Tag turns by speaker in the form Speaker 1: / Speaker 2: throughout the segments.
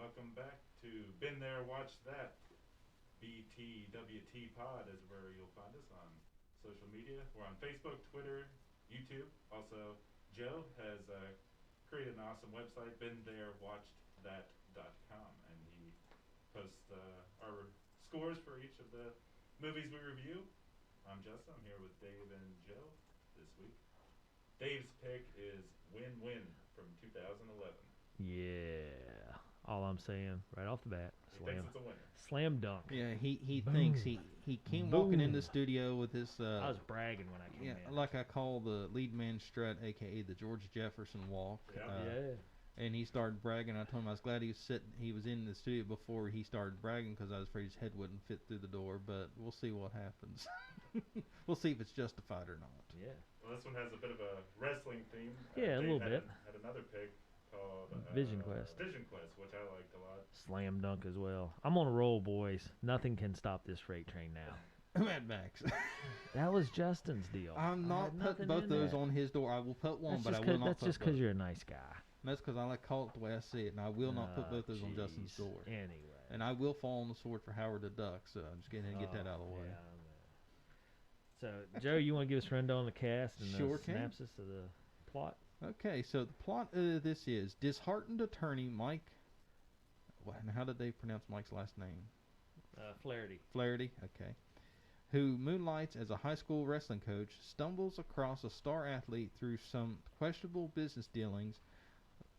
Speaker 1: welcome back to Been There, Watch That. BTWT Pod is where you'll find us on social media. We're on Facebook, Twitter, YouTube. Also, Joe has created an awesome website, BeenThereWatchedThat.com, and he posts our scores for each of the movies we review. I'm Justin. I'm here with Dave and Joe this week. Dave's pick is Win Win from 2011.
Speaker 2: Yeah. All I'm saying right off the bat,
Speaker 1: He thinks it's a winner.
Speaker 2: slam dunk.
Speaker 3: Yeah, he
Speaker 2: Boom.
Speaker 3: thinks he came walking in the studio with his
Speaker 2: I was bragging when I came in.
Speaker 3: like I call the lead man strut, aka the George Jefferson walk.
Speaker 1: Yeah.
Speaker 3: And he started bragging. I told him I was glad he was in the studio before he started bragging because I was afraid his head wouldn't fit through the door. But we'll see what happens. We'll see if it's justified or not.
Speaker 2: Yeah.
Speaker 1: Well, this one has a bit of a wrestling theme.
Speaker 2: Yeah, a
Speaker 1: Dave
Speaker 2: little
Speaker 1: had
Speaker 2: bit.
Speaker 1: Had another pick called
Speaker 2: Vision Quest.
Speaker 1: Vision Quest, which I liked a lot.
Speaker 2: Slam dunk as well. I'm on a roll, boys. Nothing can stop this freight train now.
Speaker 3: Mad Max.
Speaker 2: That was Justin's deal.
Speaker 3: I'm
Speaker 2: I
Speaker 3: not
Speaker 2: had
Speaker 3: putting
Speaker 2: nothing
Speaker 3: both
Speaker 2: in
Speaker 3: those
Speaker 2: that.
Speaker 3: on his door. I will put one, but I will not
Speaker 2: That's
Speaker 3: put
Speaker 2: just because
Speaker 3: both.
Speaker 2: you're a nice guy.
Speaker 3: And that's because I like call it the way I see it, and I will not put both those on Justin's
Speaker 2: Jeez.
Speaker 3: door.
Speaker 2: Anyway.
Speaker 3: And I will fall on the sword for Howard the Duck, so I'm just getting to get that out of the way.
Speaker 2: Yeah, so, Joe, you want to give us a rundown on the cast and
Speaker 3: Sure
Speaker 2: the
Speaker 3: can.
Speaker 2: synopsis of the plot?
Speaker 3: Okay, so the plot of this is disheartened attorney Mike. And how did they pronounce Mike's last name?
Speaker 2: Flaherty.
Speaker 3: Flaherty. Okay. Who moonlights as a high school wrestling coach, stumbles across a star athlete through some questionable business dealings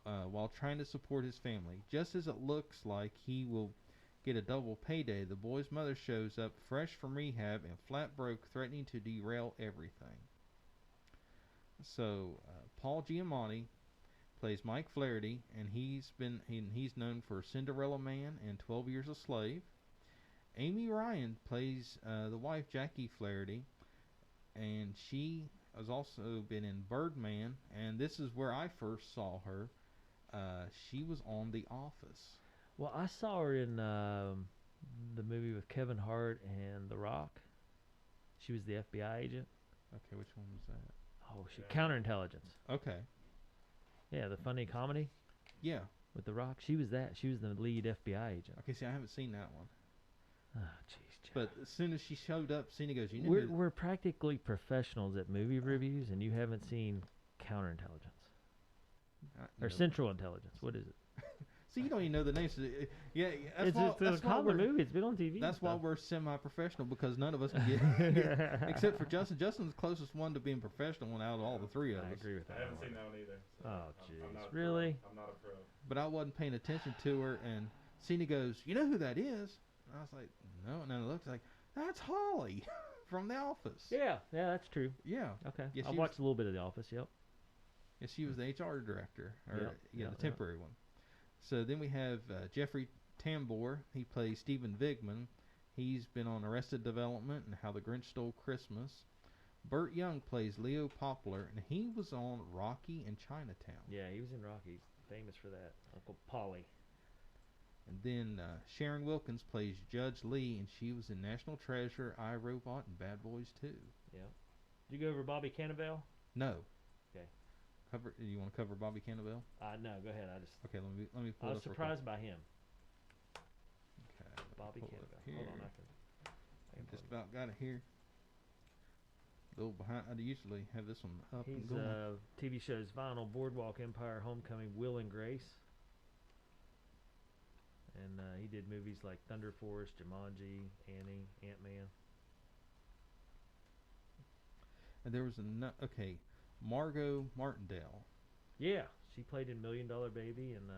Speaker 3: while trying to support his family. Just as it looks like he will get a double payday, the boy's mother shows up fresh from rehab and flat broke, threatening to derail everything. So Paul Giamatti plays Mike Flaherty, and he's known for Cinderella Man and 12 Years a Slave. Amy Ryan plays the wife Jackie Flaherty, and she has also been in Birdman, and this is where I first saw her. She was on The Office.
Speaker 2: Well, I saw her in the movie with Kevin Hart and The Rock. She was the FBI agent.
Speaker 3: Okay, which one was that?
Speaker 2: Oh, Counterintelligence.
Speaker 3: Okay,
Speaker 2: Yeah, the funny comedy
Speaker 3: yeah.
Speaker 2: with The Rock. She was that. She was the lead FBI agent.
Speaker 3: Okay, see, I haven't seen that one.
Speaker 2: Oh, jeez, Joe.
Speaker 3: But as soon as she showed up, Cena goes, "You know
Speaker 2: We're,
Speaker 3: who-"
Speaker 2: we're practically professionals at movie reviews, and you haven't seen Counterintelligence.
Speaker 3: You
Speaker 2: Or
Speaker 3: know.
Speaker 2: Central Intelligence. What is it?
Speaker 3: See, you don't even know the names. Yeah, that's
Speaker 2: It's
Speaker 3: why,
Speaker 2: a
Speaker 3: that's why
Speaker 2: common
Speaker 3: we're
Speaker 2: movie. It's been on TV.
Speaker 3: that's
Speaker 2: and
Speaker 3: why
Speaker 2: stuff.
Speaker 3: we're semi-professional, because none of us can except for Justin. Justin's the closest one to being professional one out of all the three of
Speaker 2: I
Speaker 3: us.
Speaker 2: agree with that.
Speaker 1: I haven't
Speaker 2: one.
Speaker 1: seen that one either. So
Speaker 2: Oh,
Speaker 1: I'm not
Speaker 2: jeez.
Speaker 1: a pro.
Speaker 2: Really?
Speaker 1: I'm not a pro.
Speaker 3: But I wasn't paying attention to her, and Cena goes, "You know who that is?" And I was like, "No," and then it looks like that's Holly from The Office.
Speaker 2: Yeah, that's true.
Speaker 3: Yeah.
Speaker 2: Okay.
Speaker 3: Yeah,
Speaker 2: I
Speaker 3: she
Speaker 2: watched a little bit of The Office, yep.
Speaker 3: Yeah, she was the HR director, or
Speaker 2: Yep, yep,
Speaker 3: the temporary one. So then we have Jeffrey Tambor. He plays Stephen Vigman. He's been on Arrested Development and How the Grinch Stole Christmas. Burt Young plays Leo Poplar, and he was on Rocky and Chinatown.
Speaker 2: Yeah, he was in Rocky. He's famous for that. Uncle Polly.
Speaker 3: And then Sharon Wilkins plays Judge Lee, and she was in National Treasure, I, Robot, and Bad Boys 2.
Speaker 2: Yeah. Did you go over Bobby Cannavale?
Speaker 3: No.
Speaker 2: Okay.
Speaker 3: You want to cover Bobby Cannavale?
Speaker 2: No, go ahead.
Speaker 3: Okay, let me pull
Speaker 2: I
Speaker 3: it
Speaker 2: was
Speaker 3: up real quick.
Speaker 2: surprised by him.
Speaker 3: Okay,
Speaker 2: Bobby
Speaker 3: pull it up
Speaker 2: Cannavale.
Speaker 3: here.
Speaker 2: Hold on, I can
Speaker 3: Just
Speaker 2: pull it.
Speaker 3: about got it here. Little behind. I usually have this one up and
Speaker 2: He's
Speaker 3: going.
Speaker 2: TV shows Vinyl, Boardwalk Empire, Homecoming, Will and Grace. And he did movies like Thunder Force, Jumanji, Annie, Ant-Man.
Speaker 3: And there was Margot Martindale.
Speaker 2: Yeah, she played in $1 Million Baby, and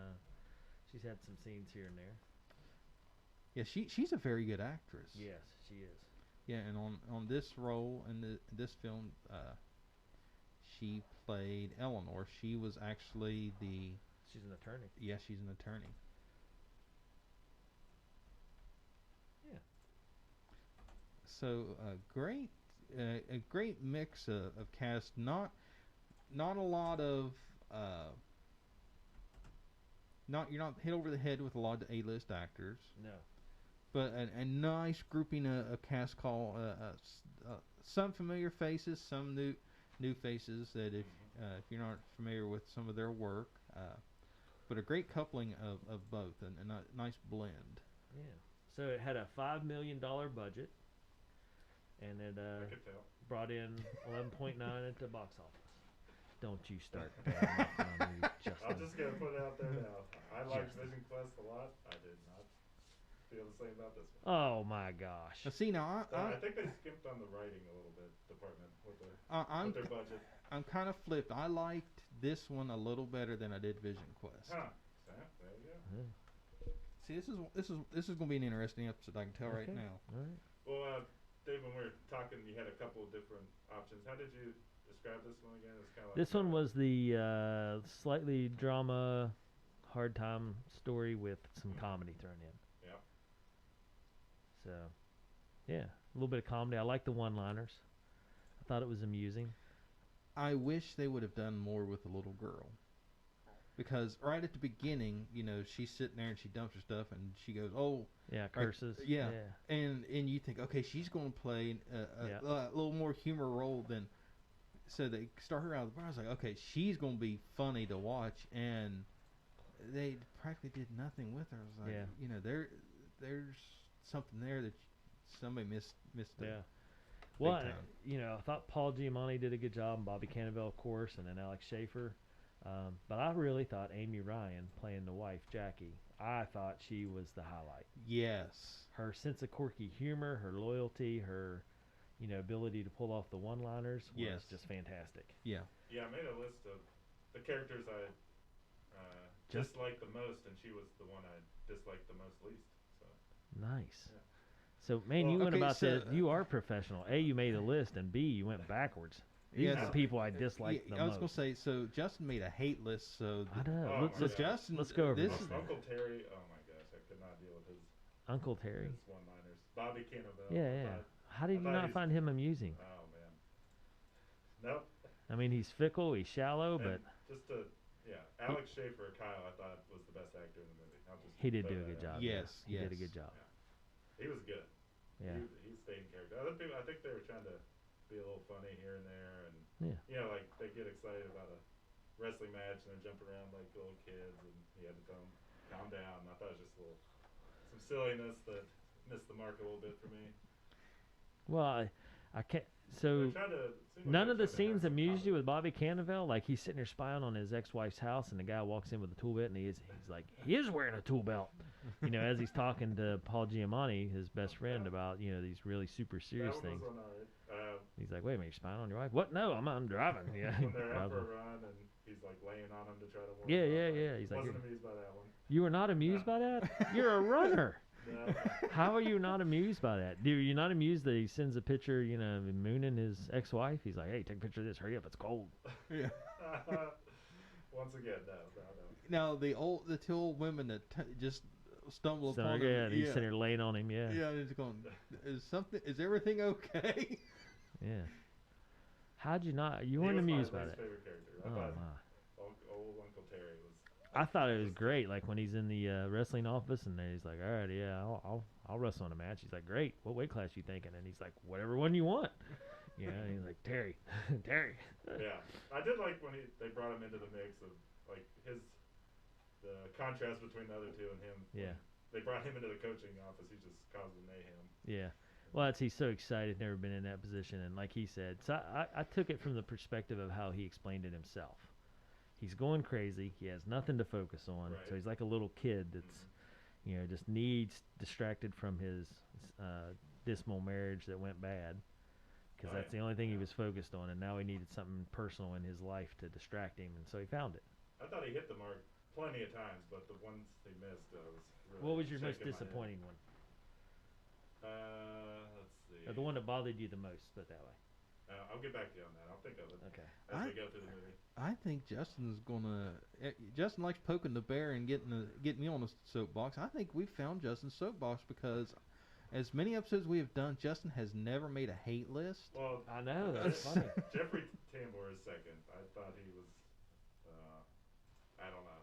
Speaker 2: she's had some scenes here and there.
Speaker 3: Yeah, she's a very good actress.
Speaker 2: Yes, she is.
Speaker 3: Yeah, and on this role in this film, she played Eleanor. She was actually
Speaker 2: She's an attorney.
Speaker 3: Yeah, she's an attorney.
Speaker 2: Yeah.
Speaker 3: So a great mix of cast. Not a lot of you're not hit over the head with a lot of A-list actors.
Speaker 2: No.
Speaker 3: But a nice grouping of cast call. Some familiar faces, some new faces that if you're not familiar with some of their work. but a great coupling of both, and a nice blend.
Speaker 2: Yeah. So it had a $5 million budget, and it
Speaker 1: I could tell.
Speaker 2: brought in 11.9 at the box office. Don't you start bad mouthing on me, Justin.
Speaker 1: I'm just gonna put it out there now. I like
Speaker 2: Justin.
Speaker 1: Vision Quest a lot. I did not feel the same about this one.
Speaker 2: Oh my gosh.
Speaker 3: Now, see, now
Speaker 1: I think they skimped on the writing a little bit department with
Speaker 3: I'm
Speaker 1: their budget.
Speaker 3: I'm kind of flipped. I liked this one a little better than I did Vision Quest.
Speaker 1: Huh. There you go.
Speaker 2: Yeah.
Speaker 3: See, this is going to be an interesting episode. I can tell right
Speaker 2: Okay.
Speaker 3: now.
Speaker 2: All right.
Speaker 1: Well, Dave, when we were talking, you had a couple of different options. How did you describe this one again? It's kind of like
Speaker 2: This one was the slightly drama, hard time story with some comedy thrown in.
Speaker 1: Yeah.
Speaker 2: So, yeah, a little bit of comedy. I like the one-liners. I thought it was amusing.
Speaker 3: I wish they would have done more with the little girl. Because right at the beginning, you know, she's sitting there and she dumps her stuff and she goes, "Oh,"
Speaker 2: Yeah, curses.
Speaker 3: yeah. and you think, okay, she's going to play a little more humor role than. So they start her out of the bar. I was like, okay, she's going to be funny to watch, and they practically did nothing with her. I was like,
Speaker 2: Yeah.
Speaker 3: you know, there's something there that somebody missed.
Speaker 2: Yeah.
Speaker 3: Big
Speaker 2: Well,
Speaker 3: time.
Speaker 2: you know, I thought Paul Giamatti did a good job, and Bobby Cannavale, of course, and then Alex Schaefer. But I really thought Amy Ryan playing the wife, Jackie, I thought she was the highlight.
Speaker 3: Yes.
Speaker 2: Her sense of quirky humor, her loyalty, her, you know, ability to pull off the one-liners was
Speaker 3: Yes.
Speaker 2: just fantastic.
Speaker 3: Yeah.
Speaker 1: Yeah, I made a list of the characters I disliked the most, and she was the one I disliked the most least. So
Speaker 2: Nice.
Speaker 1: Yeah.
Speaker 2: So, man,
Speaker 1: Well,
Speaker 2: you went
Speaker 3: okay,
Speaker 2: about
Speaker 3: so,
Speaker 2: that. You are professional. A, you made a list, and B, you went backwards. These
Speaker 3: Yes.
Speaker 2: are the people I dislike the
Speaker 3: I was
Speaker 2: most.
Speaker 3: going to say, so Justin made a hate list. So
Speaker 2: I know.
Speaker 1: Oh
Speaker 2: let's,
Speaker 1: my
Speaker 2: let's,
Speaker 1: God.
Speaker 3: Justin,
Speaker 2: let's go over
Speaker 3: this.
Speaker 2: this.
Speaker 1: Uncle Terry, oh my gosh, I could not deal with his
Speaker 2: Uncle Terry.
Speaker 1: one-liners. Bobby Cannavale.
Speaker 2: Yeah,
Speaker 1: I
Speaker 2: yeah.
Speaker 1: thought,
Speaker 2: How did
Speaker 1: I
Speaker 2: you
Speaker 1: thought
Speaker 2: not
Speaker 1: he's-
Speaker 2: find him amusing?
Speaker 1: oh man. Nope.
Speaker 2: I mean, he's fickle, he's shallow,
Speaker 1: And
Speaker 2: but
Speaker 1: just to Alex Schaefer, Kyle, I thought was the best actor in the movie. I'll just
Speaker 2: he did
Speaker 1: throw
Speaker 2: do a
Speaker 1: that
Speaker 2: good
Speaker 1: out.
Speaker 2: job.
Speaker 3: Yes,
Speaker 2: He did a
Speaker 3: yes.
Speaker 2: good job.
Speaker 1: He was good.
Speaker 2: Yeah.
Speaker 1: He stayed in character. Other people, I think they were trying to be a little funny here and there, and
Speaker 2: Yeah.
Speaker 1: you know, like they get excited about a wrestling match and they're jumping around like little kids, and he had to tell them calm down. And I thought it was just some silliness that missed the mark a little bit for me.
Speaker 2: Well, I can't. So
Speaker 1: They're trying to, seemed like
Speaker 2: none
Speaker 1: they're
Speaker 2: of the
Speaker 1: trying to have
Speaker 2: scenes
Speaker 1: some
Speaker 2: amused you
Speaker 1: comedy.
Speaker 2: with Bobby Cannavale? Like he's sitting there spying on his ex-wife's house, and the guy walks in with a tool belt, and he's like, he is wearing a tool belt. You know, as he's talking to Paul Giamatti, his best friend, about, you know, these really super serious
Speaker 1: That one
Speaker 2: things.
Speaker 1: was one alright.
Speaker 2: He's like, wait a minute, you're spying on your wife? What? No, I'm driving. Yeah.
Speaker 1: When they're out for
Speaker 2: Drives
Speaker 1: a
Speaker 2: him.
Speaker 1: run and he's like laying on him to try to warm
Speaker 2: Yeah,
Speaker 1: him
Speaker 2: yeah,
Speaker 1: up.
Speaker 2: yeah. He's like,
Speaker 1: Wasn't amused by that one.
Speaker 2: you were not amused by that? You're a runner.
Speaker 1: No.
Speaker 2: How are you not amused by that? Dude, you're not amused that he sends a picture, you know, mooning his ex-wife? He's like, hey, take a picture of this. Hurry up, it's cold.
Speaker 3: Yeah.
Speaker 1: Once again, no.
Speaker 3: Now the two old women that just stumble
Speaker 2: So,
Speaker 3: upon
Speaker 2: yeah,
Speaker 3: him.
Speaker 2: he's sitting there laying on him, yeah.
Speaker 3: Yeah, it's going. Is everything okay?
Speaker 2: Yeah. How'd you not? You
Speaker 1: He
Speaker 2: weren't
Speaker 1: was my
Speaker 2: amused by
Speaker 1: least
Speaker 2: that.
Speaker 1: favorite character. I
Speaker 2: Oh,
Speaker 1: thought
Speaker 2: my.
Speaker 1: old Uncle Terry was.
Speaker 2: I thought it was great. Like when he's in the wrestling office and he's like, all right, yeah, I'll wrestle in a match. He's like, great. What weight class you thinking? And he's like, whatever one you want. You know, and he's like, Terry, Terry.
Speaker 1: Yeah, I did like when they brought him into the mix of like the contrast between the other two and him.
Speaker 2: Yeah.
Speaker 1: They brought him into the coaching office. He just caused mayhem.
Speaker 2: Yeah. Well, he's so excited, never been in that position. And like he said, so I took it from the perspective of how he explained it himself. He's going crazy. He has nothing to focus on.
Speaker 1: Right.
Speaker 2: So he's like a little kid that's, you know, just needs distracted from his dismal marriage that went bad. Because that's the only thing he was focused on. And now he needed something personal in his life to distract him. And so he found it.
Speaker 1: I thought he hit the mark plenty of times, but the ones he missed was really.
Speaker 2: What was your most
Speaker 1: shaking my head.
Speaker 2: disappointing one?
Speaker 1: Let's see.
Speaker 2: Or the one that bothered you the most, put it that way.
Speaker 1: I'll get back to you on that. I'll think of it
Speaker 2: Okay.
Speaker 1: as we go through the movie.
Speaker 3: I think Justin's gonna. Justin likes poking the bear and getting me on a soapbox. I think we found Justin's soapbox because, as many episodes we have done, Justin has never made a hate list.
Speaker 1: Well,
Speaker 2: I know, that's funny.
Speaker 1: Jeffrey Tambor is second. I thought he was. I don't know.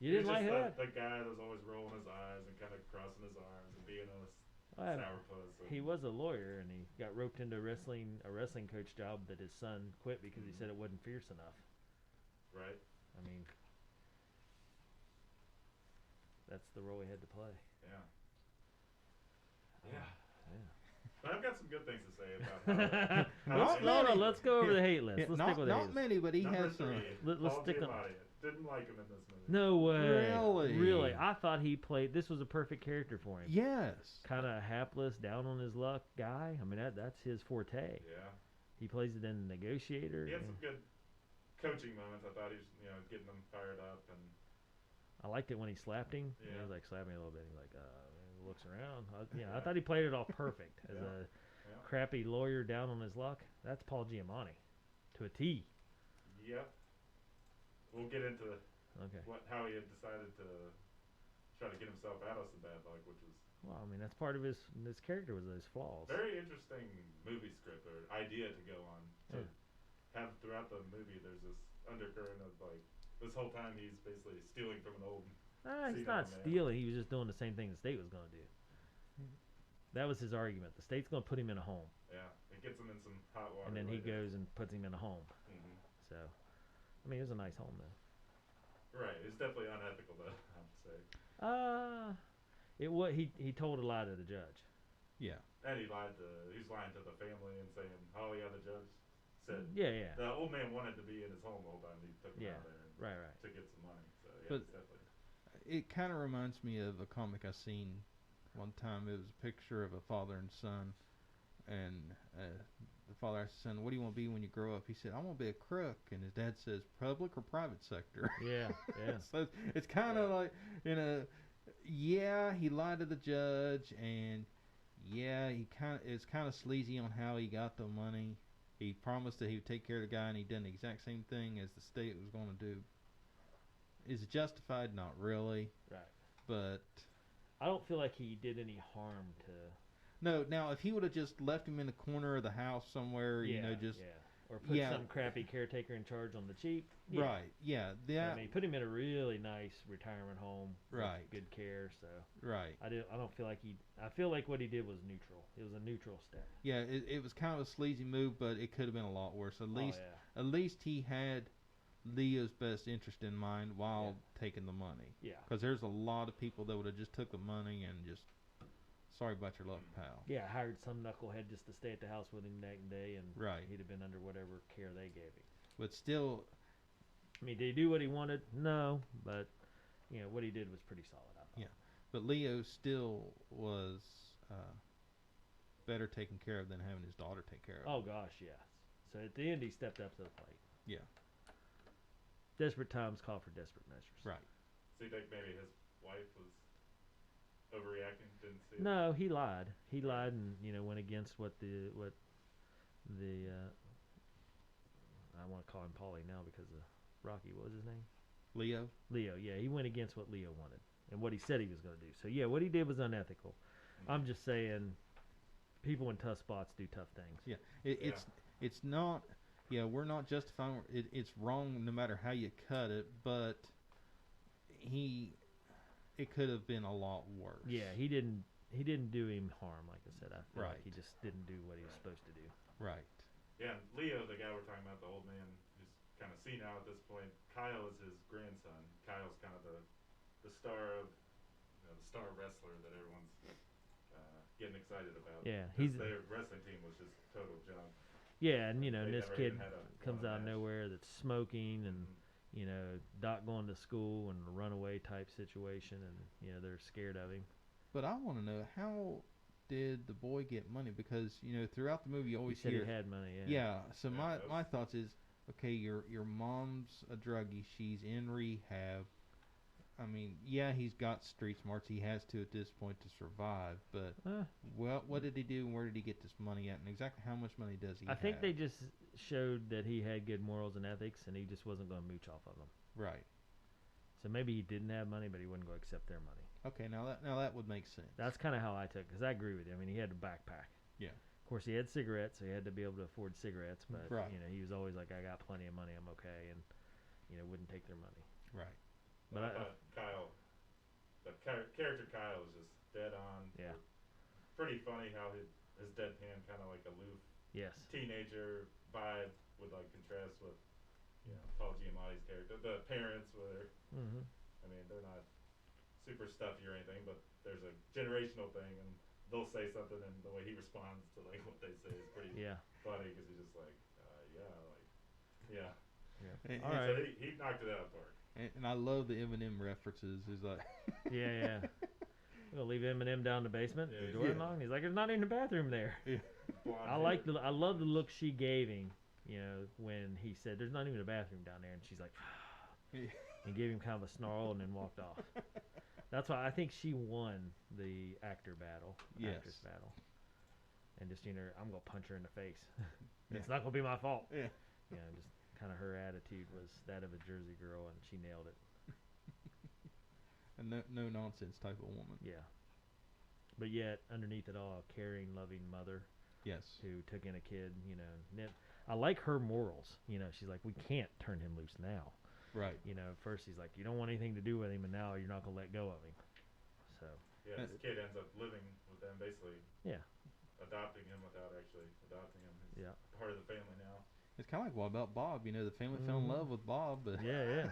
Speaker 2: You didn't
Speaker 1: He was
Speaker 2: like
Speaker 1: just
Speaker 2: that?
Speaker 1: the guy that was always rolling his eyes and kind of crossing his arms and being a
Speaker 2: Well,
Speaker 1: sourpuss. And
Speaker 2: he was a lawyer, and he got roped into a wrestling coach job that his son quit because he said it wasn't fierce enough.
Speaker 1: right.
Speaker 2: I mean, that's the role he had to play.
Speaker 1: Yeah.
Speaker 2: Oh,
Speaker 1: Yeah.
Speaker 2: yeah.
Speaker 1: But I've got some good things to say about how
Speaker 3: Not
Speaker 2: No,
Speaker 3: many.
Speaker 2: let's go over the hate list.
Speaker 3: Yeah,
Speaker 2: Let's
Speaker 3: not
Speaker 2: stick with the hate
Speaker 3: not
Speaker 2: list.
Speaker 3: many, but he
Speaker 1: Number
Speaker 3: has some.
Speaker 1: 3,
Speaker 2: Let's
Speaker 1: Paul
Speaker 2: stick on-
Speaker 1: Giamatti. Didn't like him in this movie.
Speaker 2: No way.
Speaker 3: Really?
Speaker 2: Really? I thought he played. This was a perfect character for him.
Speaker 3: Yes.
Speaker 2: Kind of hapless, down on his luck guy. I mean, that's his forte.
Speaker 1: Yeah.
Speaker 2: He plays it in the Negotiator.
Speaker 1: He had
Speaker 2: and
Speaker 1: some good coaching moments. I thought he was, getting them fired up. And
Speaker 2: I liked it when he slapped him. He
Speaker 1: Yeah.
Speaker 2: was like slapping me a little bit. He's like, looks around. I thought he played it all perfect as a
Speaker 1: yeah.
Speaker 2: crappy lawyer down on his luck. That's Paul Giamatti, to a T.
Speaker 1: Yep. We'll get into
Speaker 2: Okay.
Speaker 1: how he had decided to try to get himself out of some bad luck, which was
Speaker 2: Well, I mean, that's part of his character was his flaws.
Speaker 1: very interesting movie script or idea to go on. To have throughout the movie, there's this undercurrent of like this whole time he's basically stealing from an old.
Speaker 2: He's
Speaker 1: senile
Speaker 2: not
Speaker 1: man.
Speaker 2: stealing. He was just doing the same thing the state was going to do. That was his argument. The state's going to put him in a home,
Speaker 1: Yeah, it gets him in some hot water.
Speaker 2: and then he
Speaker 1: later.
Speaker 2: goes and puts him in a home.
Speaker 1: Mhm.
Speaker 2: So, I mean, it was a nice home though.
Speaker 1: Right, it's definitely unethical though. I would say.
Speaker 2: It was he told a lie to the judge.
Speaker 3: Yeah.
Speaker 1: And he was lying to the family and saying, "Oh yeah, the judge said
Speaker 2: Yeah.
Speaker 1: the old man wanted to be in his home the whole time. He took him
Speaker 2: Yeah.
Speaker 1: out there
Speaker 2: Right.
Speaker 1: to get some money." So yeah,
Speaker 3: But-
Speaker 1: it's definitely.
Speaker 3: It kind of reminds me of a comic I seen one time. It was a picture of a father and son, and the father asked the son, "What do you want to be when you grow up?" He said, "I want to be a crook," and his dad says, "Public or private sector?"
Speaker 2: Yeah.
Speaker 3: So it's kind of like he lied to the judge, and it's kind of sleazy on how he got the money. He promised that he would take care of the guy, and he done the exact same thing as the state was going to do. Is it justified? Not really.
Speaker 2: Right.
Speaker 3: But
Speaker 2: I don't feel like he did any harm to.
Speaker 3: no. Now, if he would have just left him in the corner of the house somewhere,
Speaker 2: or put
Speaker 3: Yeah.
Speaker 2: some crappy caretaker in charge on the cheap. Yeah.
Speaker 3: right, yeah, that,
Speaker 2: I mean, put him in a really nice retirement home. with
Speaker 3: Right.
Speaker 2: Good care. So
Speaker 3: right,
Speaker 2: I don't feel like I feel like what he did was neutral. It was a neutral step.
Speaker 3: yeah. It was kind of a sleazy move, but it could have been a lot worse. At least
Speaker 2: Oh,
Speaker 3: At least he had Leo's best interest in mind while taking the money.
Speaker 2: yeah.
Speaker 3: Because there's a lot of people that would have just took the money and just, sorry about your luck, pal.
Speaker 2: Yeah, hired some knucklehead just to stay at the house with him night and day, and
Speaker 3: Right.
Speaker 2: he'd have been under whatever care they gave him.
Speaker 3: But still,
Speaker 2: I mean, did he do what he wanted? No, but what he did was pretty solid. I thought.
Speaker 3: Yeah. but Leo still was better taken care of than having his daughter take care of him.
Speaker 2: Oh gosh, yes. So at the end, he stepped up to the plate.
Speaker 3: Yeah.
Speaker 2: Desperate times call for desperate measures.
Speaker 3: Right.
Speaker 1: So you think maybe his wife was overreacting? Didn't see it?
Speaker 2: No, he lied. He lied and went against what the I want to call him Paulie now because of Rocky. What was his name?
Speaker 3: Leo?
Speaker 2: Leo. Yeah, he went against what Leo wanted and what he said he was going to do. So yeah, what he did was unethical. I'm just saying, people in tough spots do tough things.
Speaker 3: Yeah. It's not, we're not justifying, it's wrong no matter how you cut it, but it could have been a lot worse.
Speaker 2: Yeah, he didn't do him harm. Like I said, I feel like
Speaker 3: Right.
Speaker 2: he just didn't do what he was supposed to do.
Speaker 3: Right.
Speaker 1: Yeah, and Leo, the guy we're talking about, the old man who's kind of senile at this point. Kyle is his grandson. Kyle's kind of the star of the star wrestler that everyone's getting excited about.
Speaker 2: Yeah,
Speaker 1: 'Cause
Speaker 2: he's
Speaker 1: their wrestling team was just total junk.
Speaker 2: yeah, and
Speaker 1: They
Speaker 2: this
Speaker 1: never
Speaker 2: kid
Speaker 1: even had
Speaker 2: comes
Speaker 1: won a
Speaker 2: out of
Speaker 1: match.
Speaker 2: nowhere that's smoking and
Speaker 1: Mhm.
Speaker 2: Doc going to school and a runaway type situation, and they're scared of him.
Speaker 3: But I want to know, how did the boy get money? Because, throughout the movie you
Speaker 2: He
Speaker 3: always
Speaker 2: said
Speaker 3: hear...
Speaker 2: he had money. Yeah.
Speaker 3: Yeah, so
Speaker 1: Yeah,
Speaker 3: my
Speaker 1: that's-
Speaker 3: thoughts is, okay, your mom's a druggie, she's in rehab. I mean, yeah, he's got street smarts, he has to at this point to survive, but what did he do and where did he get this money at, and exactly how much money does he
Speaker 2: I
Speaker 3: have?
Speaker 2: think they just showed that he had good morals and ethics, and he just wasn't going to mooch off of them.
Speaker 3: Right.
Speaker 2: So maybe he didn't have money, but he wouldn't go accept their money.
Speaker 3: Okay, now that would make sense.
Speaker 2: That's kind of how I took it, because I agree with you. I mean, he had a backpack.
Speaker 3: Yeah.
Speaker 2: Of course, he had cigarettes, so he had to be able to afford cigarettes. But
Speaker 3: Right.
Speaker 2: he was always like, "I got plenty of money. I'm okay," and wouldn't take their money.
Speaker 3: Right.
Speaker 2: But
Speaker 1: I thought Kyle, the character Kyle was just dead on.
Speaker 2: Yeah.
Speaker 1: Pretty funny how his deadpan, kind of like aloof
Speaker 2: Yes.
Speaker 1: teenager vibe would like contrast with Paul Giamatti's character. The parents were,
Speaker 2: Mm-hmm.
Speaker 1: I mean, they're not super stuffy or anything, but there's a generational thing, and they'll say something, and the way he responds to like what they say is pretty
Speaker 2: Yeah.
Speaker 1: funny because he's just like, yeah.
Speaker 3: And,
Speaker 2: All
Speaker 1: So
Speaker 2: right.
Speaker 1: he knocked it out of the park.
Speaker 3: and I love the Eminem references. He's like,
Speaker 2: Yeah. We'll leave Eminem down in the basement.
Speaker 1: Yeah,
Speaker 2: The door
Speaker 3: yeah.
Speaker 2: unlocked. He's like, there's not even a bathroom there.
Speaker 1: Blonde hair.
Speaker 2: I love the look she gave him. When he said, "There's not even a bathroom down there," and she's like, and gave him kind of a snarl and then walked off. That's why I think she won the actress battle.
Speaker 3: Yes.
Speaker 2: And just I'm gonna punch her in the face.
Speaker 3: Yeah.
Speaker 2: It's not gonna be my fault.
Speaker 3: Yeah.
Speaker 2: Just kind of her attitude was that of a Jersey girl, and she nailed it.
Speaker 3: A no nonsense type of woman.
Speaker 2: Yeah. But yet, underneath it all, a caring, loving mother
Speaker 3: Yes.
Speaker 2: who took in a kid. I like her morals. She's like, we can't turn him loose now.
Speaker 3: Right.
Speaker 2: At first he's like, you don't want anything to do with him, and now you're not gonna let go of him. So
Speaker 1: Yeah, this kid ends up living with them, basically
Speaker 2: yeah,
Speaker 1: adopting him without actually adopting him. He's
Speaker 2: Yeah.
Speaker 1: part of the family now.
Speaker 3: It's kind of like what about Bob? The family fell in
Speaker 2: Mhm.
Speaker 3: love with Bob, but
Speaker 2: yeah.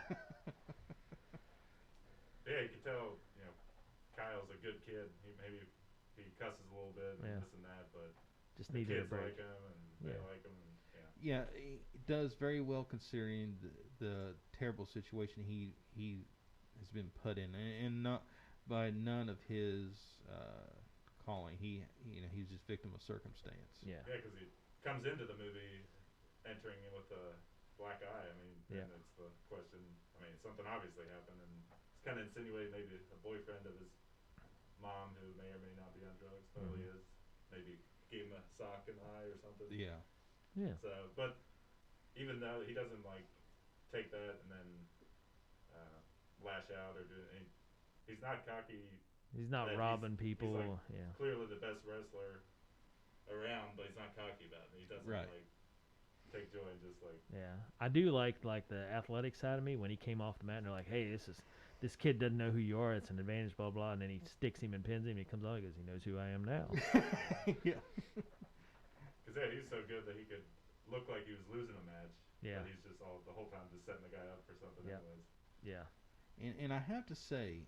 Speaker 1: Yeah, you can tell, Kyle's a good kid. He cusses a little bit and
Speaker 2: Yeah.
Speaker 1: this and that, but
Speaker 2: Just
Speaker 1: the
Speaker 2: needed a
Speaker 1: kids
Speaker 2: break.
Speaker 1: like him and they
Speaker 2: Yeah.
Speaker 1: like him, and
Speaker 3: yeah, it does very well considering the terrible situation he has been put in, and not by none of his calling. He's just victim of circumstance.
Speaker 2: Yeah.
Speaker 1: Yeah, because he comes into the movie entering it with a black eye. I mean,
Speaker 2: Yeah.
Speaker 1: and it's the question. I mean, something obviously happened, and it's kind of insinuated maybe a boyfriend of his mom who may or may not be on drugs, probably
Speaker 2: Mhm.
Speaker 1: is. Maybe gave him a sock in the eye or something.
Speaker 3: Yeah.
Speaker 2: Yeah.
Speaker 1: So, but even though he doesn't like take that and then lash out or do anything, he's not cocky.
Speaker 2: He's not
Speaker 1: That
Speaker 2: robbing
Speaker 1: he's
Speaker 2: people.
Speaker 1: like-
Speaker 2: Yeah.
Speaker 1: Clearly the best wrestler around, but he's not cocky about it. He doesn't
Speaker 3: Right.
Speaker 1: like take joy in just like
Speaker 2: Yeah. I do like the athletic side of me when he came off the mat and they're like, hey, this kid doesn't know who you are. It's an advantage, blah blah. And then he sticks him and pins him. He comes on. He goes, he knows who I am now.
Speaker 3: Yeah.
Speaker 1: because he's so good that he could look like he was losing a match.
Speaker 2: Yeah.
Speaker 1: But he's just the whole time just setting the guy up for something.
Speaker 2: Yep.
Speaker 1: Anyways.
Speaker 2: Yeah.
Speaker 3: And I have to say,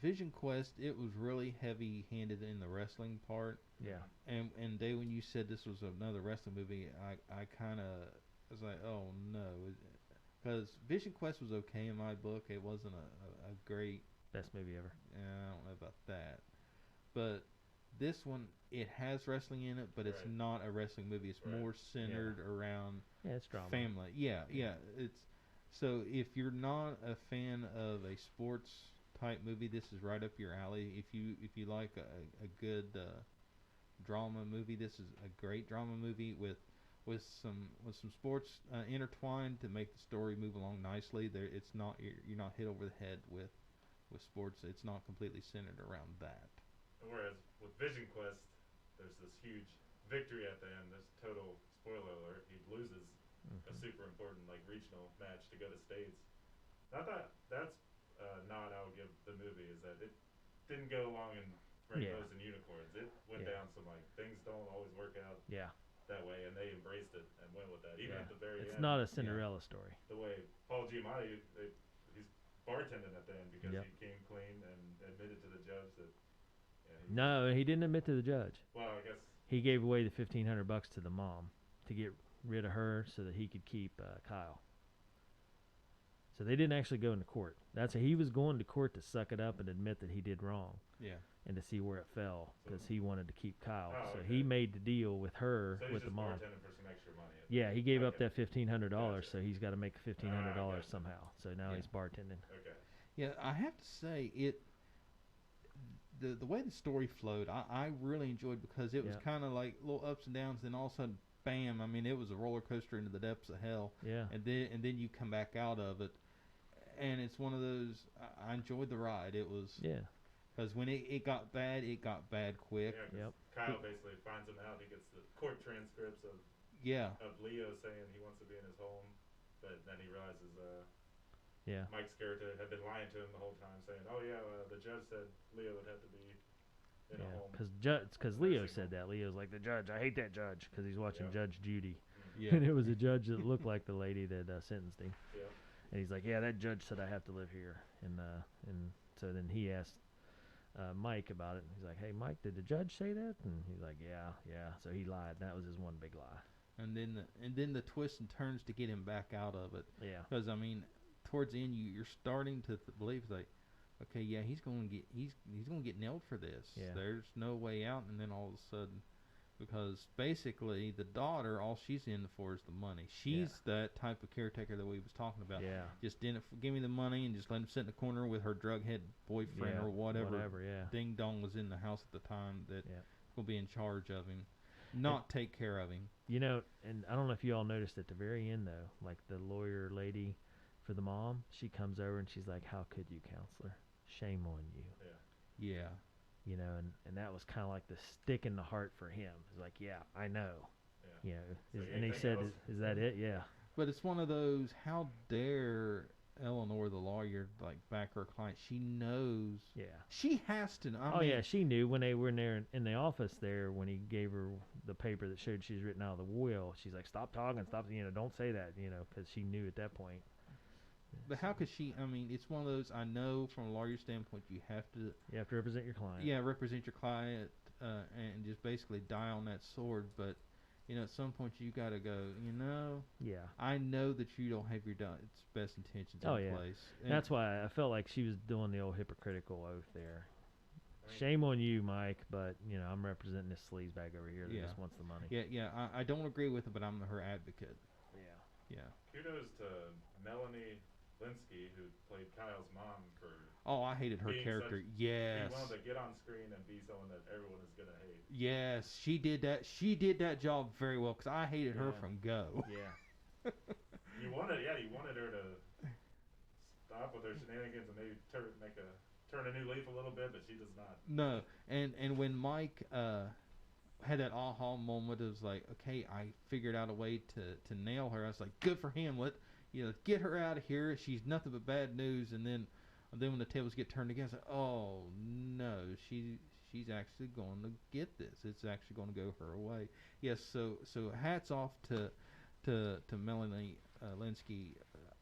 Speaker 3: Vision Quest, it was really heavy-handed in the wrestling part.
Speaker 2: Yeah.
Speaker 3: And Dave, when you said this was another wrestling movie, I kind of was like, oh no, because Vision Quest was okay in my book. It wasn't a great.
Speaker 2: Best movie ever.
Speaker 3: I don't know about that, but this one, it has wrestling in it, but it's
Speaker 1: Right.
Speaker 3: not a wrestling movie. It's
Speaker 1: Right.
Speaker 3: more centered around
Speaker 2: Yeah, it's drama.
Speaker 3: family. Yeah. It's so if you're not a fan of a sports type movie, this is right up your alley. If you like a good drama movie, this is a great drama movie with some sports intertwined to make the story move along nicely. It's not you're not hit over the head with sports. It's not completely centered around that.
Speaker 1: Whereas with Vision Quest, there's this huge victory at the end. This total spoiler alert. He loses a super important regional match to go to states. I thought that's nod I would give the movie is that it didn't go along in rainbows and unicorns. It went
Speaker 2: Yeah.
Speaker 1: down some things don't always work out
Speaker 2: Yeah.
Speaker 1: that way, and they embraced it and went with that. Even
Speaker 2: Yeah.
Speaker 1: at the very
Speaker 2: It's
Speaker 1: end,
Speaker 2: not a Cinderella story.
Speaker 1: the way Paul Giamatti, he's bartending at the end because
Speaker 2: Yep.
Speaker 1: he came clean and admitted to the judge that.
Speaker 2: No, he didn't admit to the judge.
Speaker 1: Well, I guess.
Speaker 2: He gave away the $1,500 to the mom to get rid of her so that he could keep Kyle. So they didn't actually go into court. He was going to court to suck it up and admit that he did wrong
Speaker 3: Yeah.
Speaker 2: and to see where it fell because he wanted to keep Kyle.
Speaker 1: Oh,
Speaker 2: so
Speaker 1: okay.
Speaker 2: he made the deal with her,
Speaker 1: So he's
Speaker 2: with the
Speaker 1: just
Speaker 2: mom.
Speaker 1: bartending for some extra money.
Speaker 2: Yeah, he gave up
Speaker 1: Okay.
Speaker 2: that $1,500,
Speaker 1: Gotcha.
Speaker 2: so he's got to make $1,500
Speaker 1: gotcha.
Speaker 2: somehow. So now
Speaker 3: Yeah.
Speaker 2: he's bartending.
Speaker 1: Okay.
Speaker 3: Yeah, I have to say the way the story flowed, I really enjoyed because it was
Speaker 2: Yeah.
Speaker 3: kind of like little ups and downs. Then all of a sudden, bam! I mean, it was a roller coaster into the depths of hell.
Speaker 2: Yeah.
Speaker 3: And then you come back out of it, and it's one of those. I enjoyed the ride. It was
Speaker 2: Yeah.
Speaker 3: because when it got bad quick.
Speaker 1: Yeah, 'cause
Speaker 2: Yep.
Speaker 1: Kyle basically finds him out. He gets the court transcripts of
Speaker 3: Yeah,
Speaker 1: Leo saying he wants to be in his home, but then he realizes
Speaker 2: Yeah.
Speaker 1: Mike Skerritt had been lying to him the whole time, saying, "Oh yeah, the judge said Leo would have to be in a
Speaker 2: Yeah.
Speaker 1: home."
Speaker 2: Because Leo said that. Leo's like, the judge, I hate that judge because he's watching
Speaker 1: Yeah.
Speaker 2: Judge Judy.
Speaker 3: yeah,
Speaker 2: And it was a judge that looked like the lady that sentenced him.
Speaker 1: Yeah.
Speaker 2: And he's like, yeah, that judge said I have to live here. And So then he asked Mike about it. And he's like, "Hey, Mike, did the judge say that?" And he's like, "Yeah." So he lied. That was his one big lie.
Speaker 3: And then the twists and turns to get him back out of it.
Speaker 2: Yeah.
Speaker 3: Because I mean, towards the end, you're starting to believe like, okay, yeah, he's going to get nailed for this.
Speaker 2: Yeah.
Speaker 3: There's no way out. And then all of a sudden, because basically the daughter, all she's in for is the money. She's that type of caretaker that we was talking about.
Speaker 2: Yeah.
Speaker 3: Just didn't give me the money and just let him sit in the corner with her drug head boyfriend or whatever.
Speaker 2: Yeah.
Speaker 3: Ding dong was in the house at the time that
Speaker 2: Yeah.
Speaker 3: will be in charge of him, not take care of him.
Speaker 2: You know, and I don't know if you all noticed at the very end though, like the lawyer lady for the mom, she comes over and she's like, "How could you, counselor? Shame on you."
Speaker 3: Yeah.
Speaker 2: You know, and that was kind of like the stick in the heart for him. It's like, yeah, I know.
Speaker 1: Yeah.
Speaker 2: You know,
Speaker 1: So
Speaker 2: and he
Speaker 1: anything
Speaker 2: said,
Speaker 1: else?
Speaker 2: is that it? Yeah.
Speaker 3: But it's one of those, how dare Eleanor, the lawyer, like back her client? She knows.
Speaker 2: Yeah.
Speaker 3: She has to know. I
Speaker 2: Oh
Speaker 3: mean,
Speaker 2: yeah, she knew when they were in there in the office there when he gave her the paper that showed she's written out of the will. She's like, "Stop talking, stop, don't say that," because she knew at that point.
Speaker 3: But how could she? I mean, it's one of those. I know from a lawyer standpoint, you have to
Speaker 2: represent your client.
Speaker 3: Yeah, represent your client and just basically die on that sword. But at some point you got to go.
Speaker 2: Yeah.
Speaker 3: I know that you don't have your its best intentions in place. And
Speaker 2: That's why I felt like she was doing the old hypocritical oath there.
Speaker 1: Right.
Speaker 2: Shame on you, Mike, but I'm representing this sleazebag over here that just wants the money.
Speaker 3: Yeah. I don't agree with it, but I'm her advocate.
Speaker 2: Yeah.
Speaker 3: Yeah.
Speaker 1: Kudos to Melanie Linsky, who played Kyle's mom for.
Speaker 3: Oh, I hated her
Speaker 1: Being
Speaker 3: character.
Speaker 1: such-
Speaker 3: Yes.
Speaker 1: He wanted to get on screen and be someone that everyone is gonna hate.
Speaker 3: Yes, she did that. She did that job very well because I hated her
Speaker 2: Yeah.
Speaker 3: from go.
Speaker 2: Yeah.
Speaker 1: You wanted her to stop with her shenanigans and maybe turn a new leaf a little bit, but she does not.
Speaker 3: No, and when Mike had that aha moment, it was like, okay, I figured out a way to nail her. I was like, good for him. Get her out of here. She's nothing but bad news. And then when the tables get turned again, it's like, oh no, she's actually going to get this. It's actually going to go her way. Yes. So hats off to Melanie Linsky.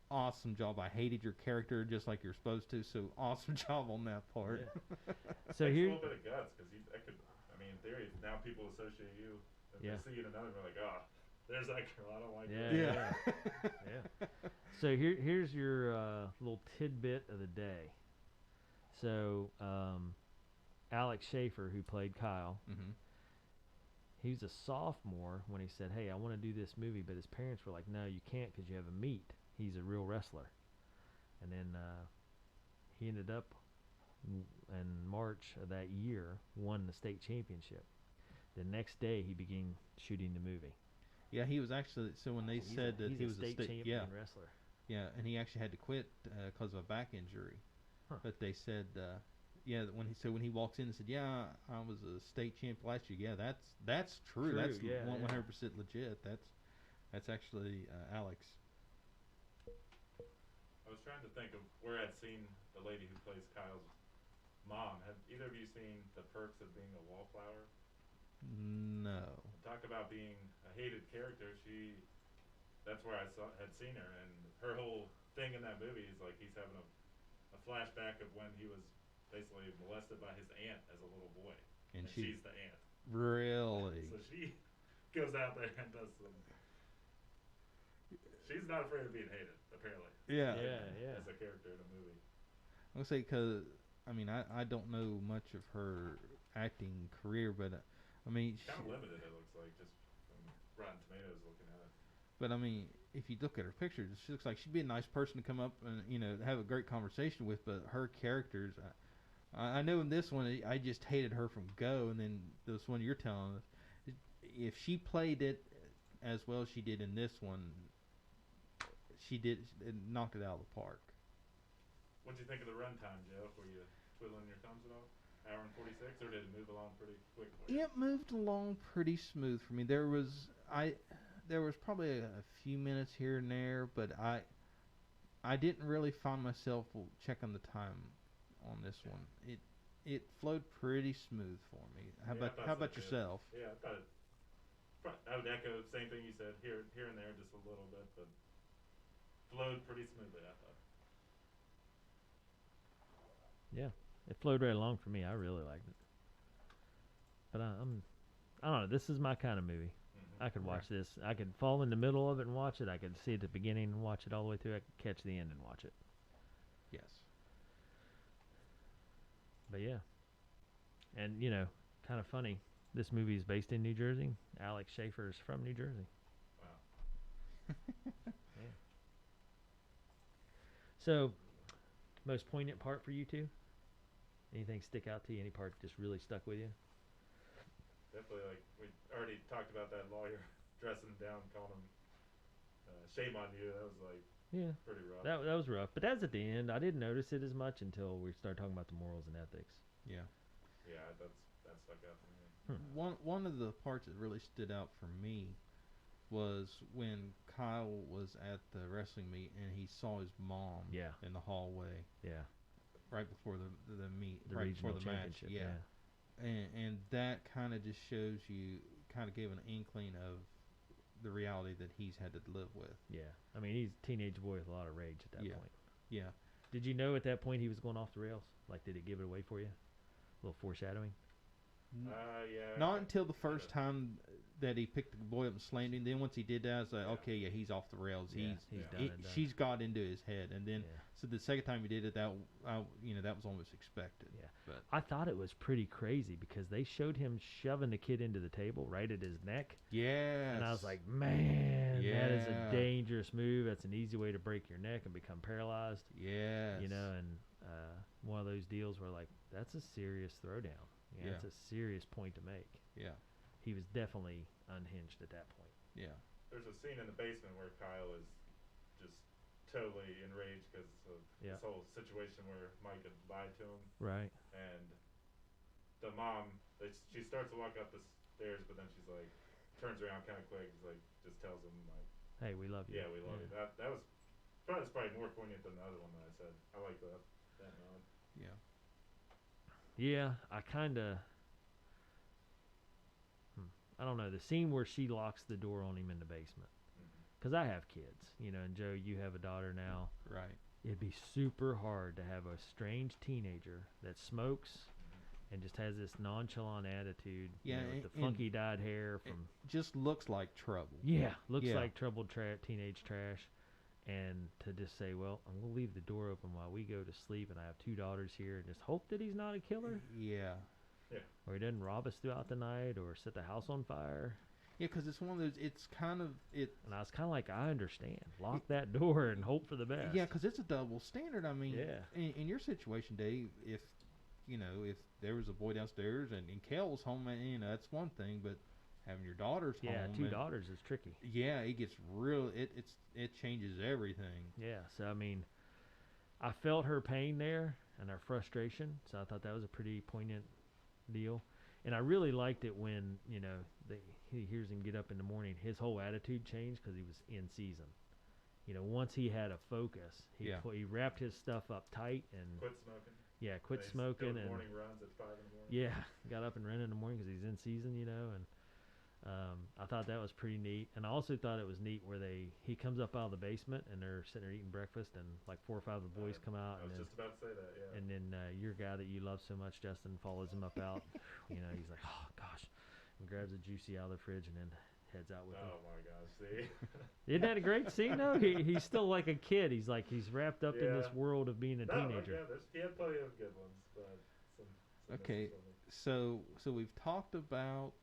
Speaker 3: Awesome job. I hated your character just like you're supposed to. So awesome job on that part.
Speaker 2: Yeah. So
Speaker 1: Takes
Speaker 2: here,
Speaker 1: a little bit of guts because in theory, now people associate you. If they see you in another, they're like, oh, there's that girl. I don't like her.
Speaker 2: Yeah. So here's your little tidbit of the day. So Alex Schaefer, who played Kyle,
Speaker 3: Mm-hmm.
Speaker 2: he was a sophomore when he said, "Hey, I want to do this movie," but his parents were like, "No, you can't because you have a meet. He's a real wrestler." And then he ended up in March of that year won the state championship. The next day he began shooting the movie.
Speaker 3: Yeah, he was actually. So when they said that he was
Speaker 2: a state champion
Speaker 3: yeah,
Speaker 2: wrestler.
Speaker 3: yeah, and he actually had to quit because of a back injury.
Speaker 2: Huh.
Speaker 3: But they said, when he walks in and said, "Yeah, I was a state champ last year." Yeah, that's true. That's
Speaker 2: yeah,
Speaker 3: 100% legit. That's actually Alex.
Speaker 1: I was trying to think of where I'd seen the lady who plays Kyle's mom. Have either of you seen The Perks of Being a Wallflower?
Speaker 3: No.
Speaker 1: Talk about being a hated character. That's where I had seen her, and her whole thing in that movie is like he's having a flashback of when he was basically molested by his aunt as a little boy,
Speaker 3: And
Speaker 1: she's the aunt.
Speaker 3: really.
Speaker 1: So she goes out there and does some. She's not afraid of being hated, apparently.
Speaker 3: Yeah.
Speaker 1: As a character in a movie.
Speaker 3: I'll say because I don't know much of her acting career, but
Speaker 1: Kind of limited, it looks like, just from Rotten Tomatoes looking at it.
Speaker 3: But if you look at her pictures, she looks like she'd be a nice person to come up and have a great conversation with. But her characters, I know in this one I just hated her from go, and then this one you're telling us, if she played it as well as she did in this one, she knocked it out of the park.
Speaker 1: What'd you think of the runtime, Joe? Were you twiddling your thumbs at all? Hour and 46, or did it move along pretty quick for you?
Speaker 3: It moved along pretty smooth for me. There was probably a few minutes here and there, but I didn't really find myself checking the time on this one. It flowed pretty smooth for me. How about yourself?
Speaker 1: Yeah, I thought I would echo the same thing you said here and there just a little bit, but flowed pretty smoothly, I thought.
Speaker 2: It flowed right along for me. I really liked it. But I don't know. This is my kind of movie. I could watch this. I could fall in the middle of it and watch it. I could see at the beginning and watch it all the way through. I could catch the end and watch it.
Speaker 3: Yes.
Speaker 2: But yeah. And, kind of funny. This movie is based in New Jersey. Alex Schaefer is from New Jersey.
Speaker 1: Wow.
Speaker 2: Yeah. So, most poignant part for you two? Anything stick out to you? Any part just really stuck with you?
Speaker 1: Definitely, like we already talked about that lawyer dressing him down, calling him "shame on you." That was like pretty rough.
Speaker 2: That was rough. But that's at the end. I didn't notice it as much until we started talking about the morals and ethics.
Speaker 3: Yeah.
Speaker 1: Yeah, that stuck out to me.
Speaker 3: One of the parts that really stood out for me was when Kyle was at the wrestling meet and he saw his mom in the hallway.
Speaker 2: Yeah.
Speaker 3: Right before the meet,
Speaker 2: the
Speaker 3: right before
Speaker 2: regional
Speaker 3: the match.
Speaker 2: championship.
Speaker 3: Yeah. And that kind of just shows you, kind of gave an inkling of the reality that he's had to live with.
Speaker 2: Yeah. I mean, he's a teenage boy with a lot of rage at that point.
Speaker 3: Yeah.
Speaker 2: Did you know at that point he was going off the rails? Like, did it give it away for you? A little foreshadowing?
Speaker 1: Yeah.
Speaker 3: Not until the first time that he picked the boy up and slammed him. Then once he did that, it's like, okay, yeah, he's off the rails.
Speaker 2: He's done it.
Speaker 3: She's got into his head, and then so the second time he did it, that that was almost expected.
Speaker 2: Yeah,
Speaker 3: but
Speaker 2: I thought it was pretty crazy because they showed him shoving the kid into the table right at his neck.
Speaker 3: Yeah,
Speaker 2: and I was like, man, that is a dangerous move. That's an easy way to break your neck and become paralyzed.
Speaker 3: Yeah,
Speaker 2: and one of those deals where like that's a serious throwdown. Yeah, that's a serious point to make.
Speaker 3: Yeah.
Speaker 2: He was definitely unhinged at that point.
Speaker 3: Yeah.
Speaker 1: There's a scene in the basement where Kyle is just totally enraged because of this whole situation where Mike had lied to him.
Speaker 2: Right.
Speaker 1: And the mom, she starts to walk up the stairs, but then she's like, turns around kind of quick, like, just tells him like,
Speaker 2: "Hey, we love you."
Speaker 1: Yeah, we love you. That was probably more poignant than the other one that I said. I like that nod.
Speaker 3: Yeah.
Speaker 2: Yeah, I kind of. I don't know, the scene where she locks the door on him in the basement. Because I have kids, and Joe, you have a daughter now.
Speaker 3: Right.
Speaker 2: It'd be super hard to have a strange teenager that smokes and just has this nonchalant attitude.
Speaker 3: Yeah,
Speaker 2: with the funky dyed hair from.
Speaker 3: Just looks like trouble.
Speaker 2: Yeah, looks like troubled teenage trash. And to just say, well, I'm going to leave the door open while we go to sleep, and I have two daughters here, and just hope that he's not a killer.
Speaker 3: Yeah.
Speaker 2: Or he doesn't rob us throughout the night or set the house on fire.
Speaker 3: Yeah, because it's one of those, it's kind of,
Speaker 2: And I was kind of like, I understand. Lock that door and hope for the best.
Speaker 3: Yeah, because it's a double standard. I mean,
Speaker 2: yeah.
Speaker 3: In your situation, Dave, if there was a boy downstairs and Kel was home, that's one thing, but having your daughters home.
Speaker 2: Yeah, two daughters is tricky.
Speaker 3: Yeah, it gets real, it changes everything.
Speaker 2: Yeah, so I mean, I felt her pain there and her frustration, so I thought that was a pretty poignant deal. And I really liked it when he hears him get up in the morning, his whole attitude changed because he was in season. Once he had a focus, he wrapped his stuff up tight and
Speaker 1: quit smoking.
Speaker 2: Yeah, quit smoking and
Speaker 1: morning runs at 5 in the morning.
Speaker 2: Yeah, got up and ran in the morning because he's in season, and I thought that was pretty neat. And I also thought it was neat where he comes up out of the basement and they're sitting there eating breakfast, and like 4 or 5 of the boys come out.
Speaker 1: I was just about to say that, yeah.
Speaker 2: And then your guy that you love so much, Justin, follows him up out. He's like, oh gosh, and grabs a juicy out of the fridge and then heads out with him.
Speaker 1: Oh my gosh, see?
Speaker 2: Isn't that a great scene though? He's still like a kid. He's wrapped up in this world of being a teenager.
Speaker 1: He had plenty of good ones, but some
Speaker 3: okay, so we've talked about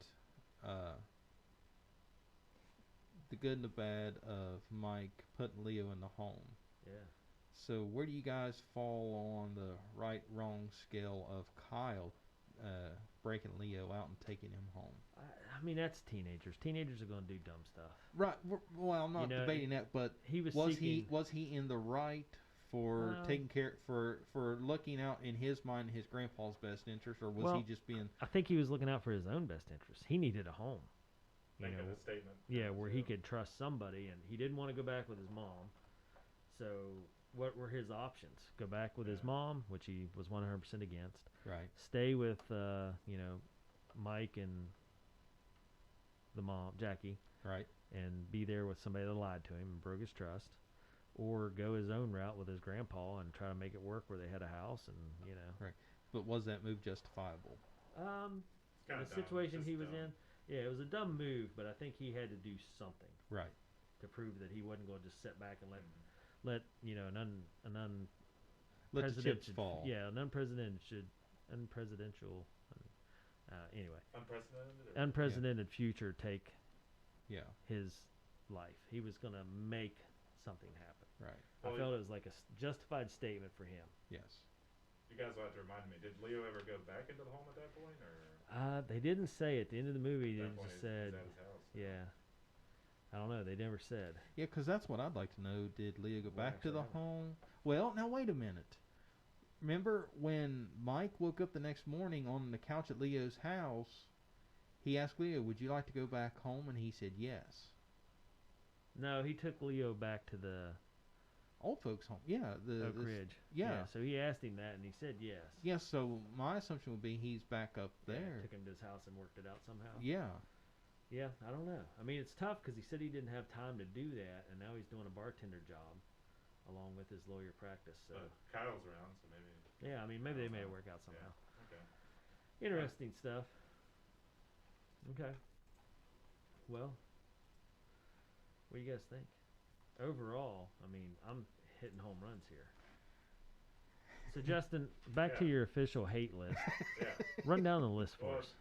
Speaker 3: the good and the bad of Mike putting Leo in the home.
Speaker 2: Yeah.
Speaker 3: So where do you guys fall on the right-wrong scale of Kyle breaking Leo out and taking him home?
Speaker 2: I mean, that's teenagers. Teenagers are going to do dumb stuff.
Speaker 3: Right. Well, I'm not debating that, but was he in the right for taking care for looking out in his mind his grandpa's best interest, or was he just being?
Speaker 2: I think he was looking out for his own best interest. He needed a home.
Speaker 1: Making a statement.
Speaker 2: Yeah, where he could trust somebody, and he didn't want to go back with his mom. So what were his options? Go back with his mom, which he was 100% against.
Speaker 3: Right.
Speaker 2: Stay with Mike and the mom, Jackie.
Speaker 3: Right.
Speaker 2: And be there with somebody that lied to him and broke his trust. or go his own route with his grandpa and try to make it work where they had a house and
Speaker 3: Right. But was that move justifiable?
Speaker 1: It's
Speaker 2: In
Speaker 1: kinda
Speaker 2: the
Speaker 1: dumb,
Speaker 2: situation
Speaker 1: just
Speaker 2: he was
Speaker 1: dumb.
Speaker 2: in, yeah, it was a dumb move, but I think he had to do something
Speaker 3: Right.
Speaker 2: to prove that he wasn't going to just sit back and
Speaker 1: Mhm.
Speaker 2: let
Speaker 3: Let the chips
Speaker 2: unprecedented
Speaker 3: fall.
Speaker 2: yeah, an unpresidential anyway,
Speaker 1: Unprecedented. Or?
Speaker 2: unprecedented future take
Speaker 3: Yeah.
Speaker 2: his life. He was going to make something happen.
Speaker 3: Right.
Speaker 1: Well,
Speaker 2: I felt it was like a justified statement for him.
Speaker 3: Yes.
Speaker 1: You guys will have to remind me. Did Leo ever go back into the home at that point, or
Speaker 2: They didn't say at the end of the movie.
Speaker 1: at
Speaker 2: They
Speaker 1: that point
Speaker 2: just
Speaker 1: he's
Speaker 2: said,
Speaker 1: at his house?
Speaker 2: yeah. I don't know. They never said.
Speaker 3: Yeah, because that's what I'd like to know. Did Leah go
Speaker 1: What
Speaker 3: back to
Speaker 1: actually
Speaker 3: the
Speaker 1: happened?
Speaker 3: home? Well, now wait a minute. Remember when Mike woke up the next morning on the couch at Leo's house? He asked Leo, "Would you like to go back home?" And he said yes.
Speaker 2: No, he took Leo back to the
Speaker 3: Old folks' home. Yeah.
Speaker 2: Oak Ridge.
Speaker 3: Yeah.
Speaker 2: So he asked him that, and he said yes.
Speaker 3: Yes. So my assumption would be he's back up
Speaker 2: Yeah,
Speaker 3: there.
Speaker 2: took him to his house and worked it out somehow.
Speaker 3: Yeah.
Speaker 2: Yeah, I don't know. I mean, it's tough because he said he didn't have time to do that, and now he's doing a bartender job along with his lawyer practice. So
Speaker 1: But Kyle's around, so maybe.
Speaker 2: yeah, I mean, maybe they made it work out somehow.
Speaker 1: Okay.
Speaker 2: Interesting stuff. Okay. Well, what do you guys think? Overall, I mean, I'm hitting home runs here. So Justin, back to
Speaker 1: Yeah.
Speaker 2: your official hate list.
Speaker 1: Yeah.
Speaker 2: Run down the list for
Speaker 1: Well,
Speaker 2: us.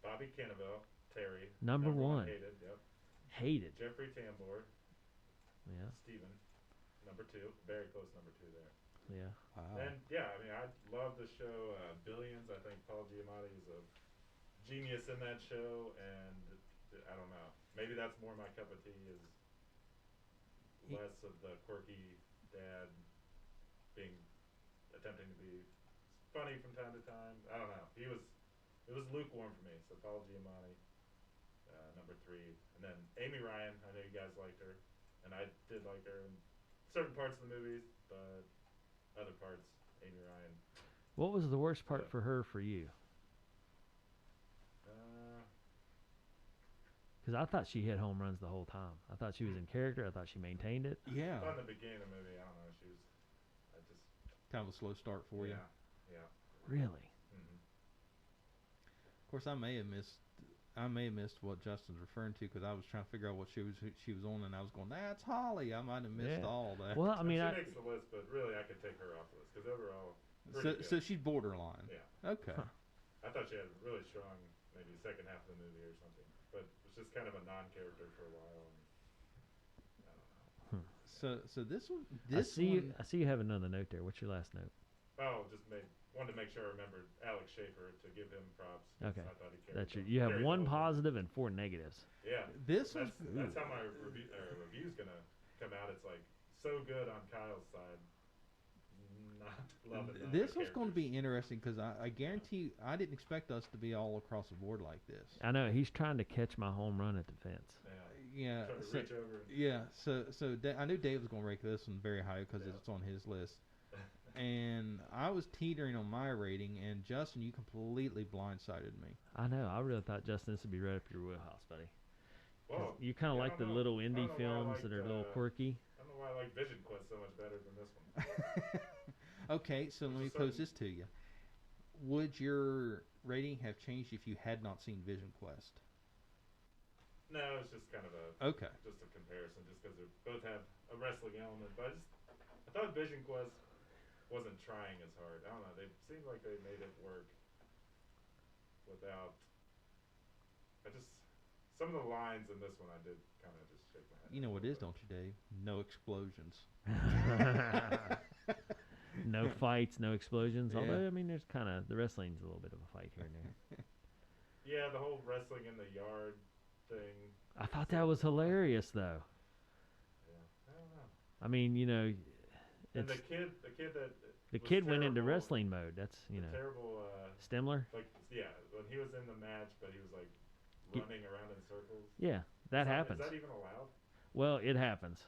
Speaker 1: Bobby Cannavale, Terry.
Speaker 2: Number one.
Speaker 1: Hated. Yep.
Speaker 2: Hated.
Speaker 1: Jeffrey Tambor,
Speaker 2: Yeah,
Speaker 1: Steven, number 2. Very close number 2 there.
Speaker 2: yeah.
Speaker 3: Wow.
Speaker 1: And yeah, I mean, I love the show Billions. I think Paul Giamatti is a genius in that show, and I don't know. Maybe that's more my cup of tea. Is
Speaker 3: He-
Speaker 1: less of the quirky dad being attempting to be funny from time to time. I don't know. It was lukewarm for me. So Paul Giamatti, number 3, and then Amy Ryan. I know you guys liked her, and I did like her in certain parts of the movies, but other parts, Amy Ryan.
Speaker 2: What was the worst part
Speaker 1: Yeah.
Speaker 2: for her for you? Because I thought she hit home runs the whole time. I thought she was in character. I thought she maintained it.
Speaker 3: Yeah.
Speaker 1: But in the beginning of the movie, I don't know. I just.
Speaker 3: Kind of a slow start for you.
Speaker 1: Yeah.
Speaker 2: Really?
Speaker 1: Mm-hmm.
Speaker 3: Of course, I may have missed what Justin's referring to because I was trying to figure out what she was on, and I was going, "That's Holly." I might have missed
Speaker 2: Yeah.
Speaker 3: all that.
Speaker 2: Well, I mean,
Speaker 1: she
Speaker 2: I
Speaker 1: makes the list, but really, I could take her off the list because overall,
Speaker 3: so
Speaker 1: pretty good.
Speaker 3: she's borderline.
Speaker 1: Yeah.
Speaker 3: Okay.
Speaker 2: Huh.
Speaker 1: I thought she had a really strong, maybe second half of the movie or something, but it was just kind of a non-character for a while. And I don't know.
Speaker 3: So this one,
Speaker 2: I see you have another note there. What's your last note?
Speaker 1: Oh, wanted to make sure I remembered Alex Schaefer to give him props. 'Cause
Speaker 2: Okay.
Speaker 1: I thought he carried
Speaker 2: That's your.
Speaker 1: the-
Speaker 2: You have
Speaker 1: carried the
Speaker 2: one
Speaker 1: whole movie.
Speaker 2: positive and 4 negatives.
Speaker 1: Yeah.
Speaker 3: This was
Speaker 1: That's how my review's gonna come out. It's like so good on Kyle's side, not loving the
Speaker 3: this
Speaker 1: other
Speaker 3: was going to
Speaker 1: characters.
Speaker 3: be interesting because I guarantee I didn't expect us to be all across the board like this.
Speaker 2: I know he's trying to catch my home run at the fence.
Speaker 3: Yeah.
Speaker 1: Trying to
Speaker 3: So,
Speaker 1: reach over. And,
Speaker 3: yeah. So I knew Dave was going to rank this one very high because
Speaker 1: Yeah.
Speaker 3: it's on his list. And I was teetering on my rating, and Justin, you completely blindsided me.
Speaker 2: I know. I really thought Justin, this would be right up your wheelhouse, buddy. 'Cause
Speaker 1: Whoa.
Speaker 2: you kind of
Speaker 1: Yeah, I
Speaker 2: like the
Speaker 1: don't know.
Speaker 2: little
Speaker 1: I don't
Speaker 2: indie
Speaker 1: know why I
Speaker 2: films that are a little
Speaker 1: liked,
Speaker 2: quirky.
Speaker 1: I don't know why I like Vision Quest so much better than this one.
Speaker 3: Okay, so let me
Speaker 1: There's a
Speaker 3: pose
Speaker 1: certain-
Speaker 3: this to you. Would your rating have changed if you had not seen Vision Quest?
Speaker 1: No, it's just kind of
Speaker 3: Okay.
Speaker 1: just a comparison, just because they both have a wrestling element. But I thought Vision Quest wasn't trying as hard. I don't know. They seemed like they made it work without. Some of the lines in this one, I did kind of just shake my head.
Speaker 3: You know what it is, don't you, Dave? No explosions.
Speaker 2: No fights, no explosions.
Speaker 3: Yeah.
Speaker 2: Although I mean, there's kind of the wrestling's a little bit of a fight here and there.
Speaker 1: Yeah, the whole wrestling in the yard thing.
Speaker 2: I thought that was hilarious, though.
Speaker 1: Yeah, I don't know.
Speaker 2: I mean,
Speaker 1: And
Speaker 2: it's
Speaker 1: the kid that
Speaker 2: the
Speaker 1: was
Speaker 2: kid went into
Speaker 1: terrible-
Speaker 2: wrestling mode. That's
Speaker 1: the
Speaker 2: you know,
Speaker 1: terrible.
Speaker 2: Stemler.
Speaker 1: Like yeah, when he was in the match, but he was like
Speaker 2: Ye-
Speaker 1: running around in circles.
Speaker 2: Yeah, that
Speaker 1: Is
Speaker 2: happens.
Speaker 1: Is that even allowed?
Speaker 2: Well, it happens.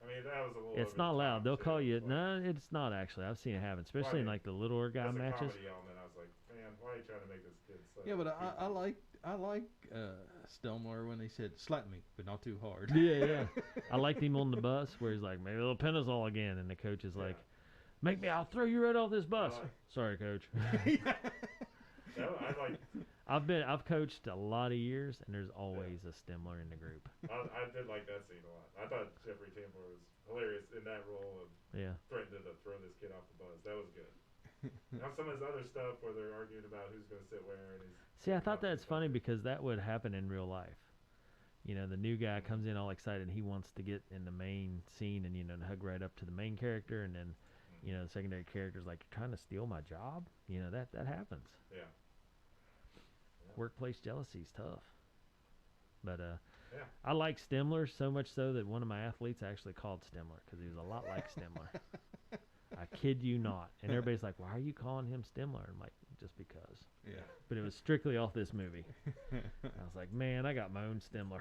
Speaker 1: I mean, that was a little.
Speaker 2: It's
Speaker 1: over
Speaker 2: not
Speaker 1: the
Speaker 2: loud.
Speaker 1: top,
Speaker 2: They'll
Speaker 1: too.
Speaker 2: call you.
Speaker 1: Like,
Speaker 2: No, it's not actually. I've seen it happen, especially in
Speaker 1: mean,
Speaker 2: like the littler guy
Speaker 1: as a
Speaker 2: matches.
Speaker 1: comedy element, I was like, man, why are you trying to make this kid so?
Speaker 3: Yeah, but I
Speaker 1: easy?
Speaker 3: like Stelmar when he said slap me, but not too hard.
Speaker 2: Yeah. I liked him on the bus where he's like, maybe a little Penazol again, and the coach is like, make me, I'll throw you right off this bus. Sorry, coach.
Speaker 1: I like.
Speaker 2: I've coached a lot of years, and there's always a Stemler in the group.
Speaker 1: I did like that scene a lot. I thought Jeffrey Tambor was hilarious in that role of
Speaker 2: Yeah.
Speaker 1: threatening to throw this kid off the bus. That was good. Now some of his other stuff where they're arguing about who's going to sit where, and he's.
Speaker 2: See, I thought that's funny because that would happen in real life. You know, the new guy comes in all excited, and he wants to get in the main scene and, you know, hug right up to the main character, and then, you know, the secondary character's like, you're trying to steal my job? You know, that happens.
Speaker 1: Yeah.
Speaker 2: Workplace jealousy is tough. But
Speaker 1: Yeah.
Speaker 2: I like Stemler so much so that one of my athletes actually called Stemler because he was a lot like Stemler. I kid you not. And everybody's like, why are you calling him Stemler? I'm like, just because.
Speaker 3: Yeah.
Speaker 2: But it was strictly off this movie. I was like, man, I got my own Stemler.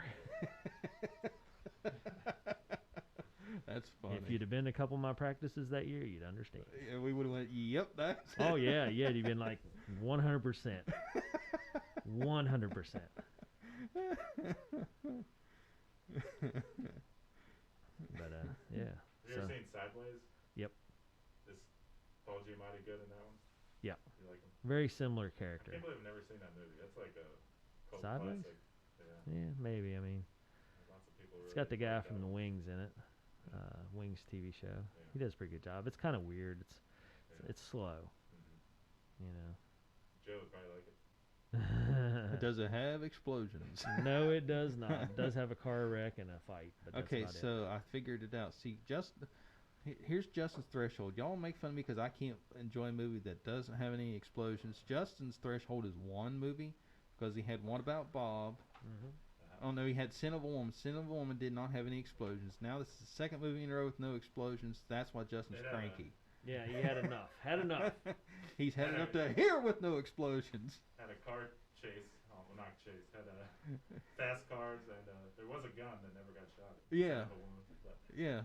Speaker 3: That's funny.
Speaker 2: If you'd have been to a couple of my practices that year, you'd understand.
Speaker 3: Yeah, we would have went, yep, that's
Speaker 2: Oh, yeah, you'd been like 100%. 100%. But, yeah.
Speaker 1: Have you ever seen Sideways?
Speaker 2: Yep.
Speaker 1: Is Paul Giamatti good in that one?
Speaker 2: Yeah.
Speaker 1: You like him?
Speaker 2: Very similar
Speaker 1: I
Speaker 2: character.
Speaker 1: can't believe I've never seen that movie. That's like a cult
Speaker 2: Sideways?
Speaker 1: classic. Yeah.
Speaker 2: Yeah, maybe. I mean,
Speaker 1: Lots of people.
Speaker 2: it's
Speaker 1: really
Speaker 2: got the guy
Speaker 1: like
Speaker 2: from
Speaker 1: that
Speaker 2: the
Speaker 1: one.
Speaker 2: Wings in it. Wings TV show.
Speaker 1: Yeah.
Speaker 2: He does a pretty good job. It's kind of weird.
Speaker 1: Yeah.
Speaker 2: It's slow,
Speaker 1: Mhm.
Speaker 2: you know.
Speaker 1: Joe would probably like it.
Speaker 3: Does it have explosions?
Speaker 2: No, it does not. It does have a car wreck and a fight, but that's
Speaker 3: Okay,
Speaker 2: about it.
Speaker 3: so I figured it out. See, here's Justin's threshold. Y'all make fun of me because I can't enjoy a movie that doesn't have any explosions. Justin's threshold is one movie because he had one about Bob.
Speaker 2: Mhm.
Speaker 3: Oh no, he had Sin of a Woman. Sin of a Woman did not have any explosions. Now this is the second movie in a row with no explosions. That's why Justin's
Speaker 1: Yeah.
Speaker 3: cranky.
Speaker 2: Yeah, he had enough. Had enough.
Speaker 3: He's had enough to here with no explosions.
Speaker 1: Had a car chase. Oh, well, not chase. Had fast cars, and there was a gun that never got shot.
Speaker 3: Yeah.
Speaker 1: Son of a woman, but
Speaker 3: Yeah.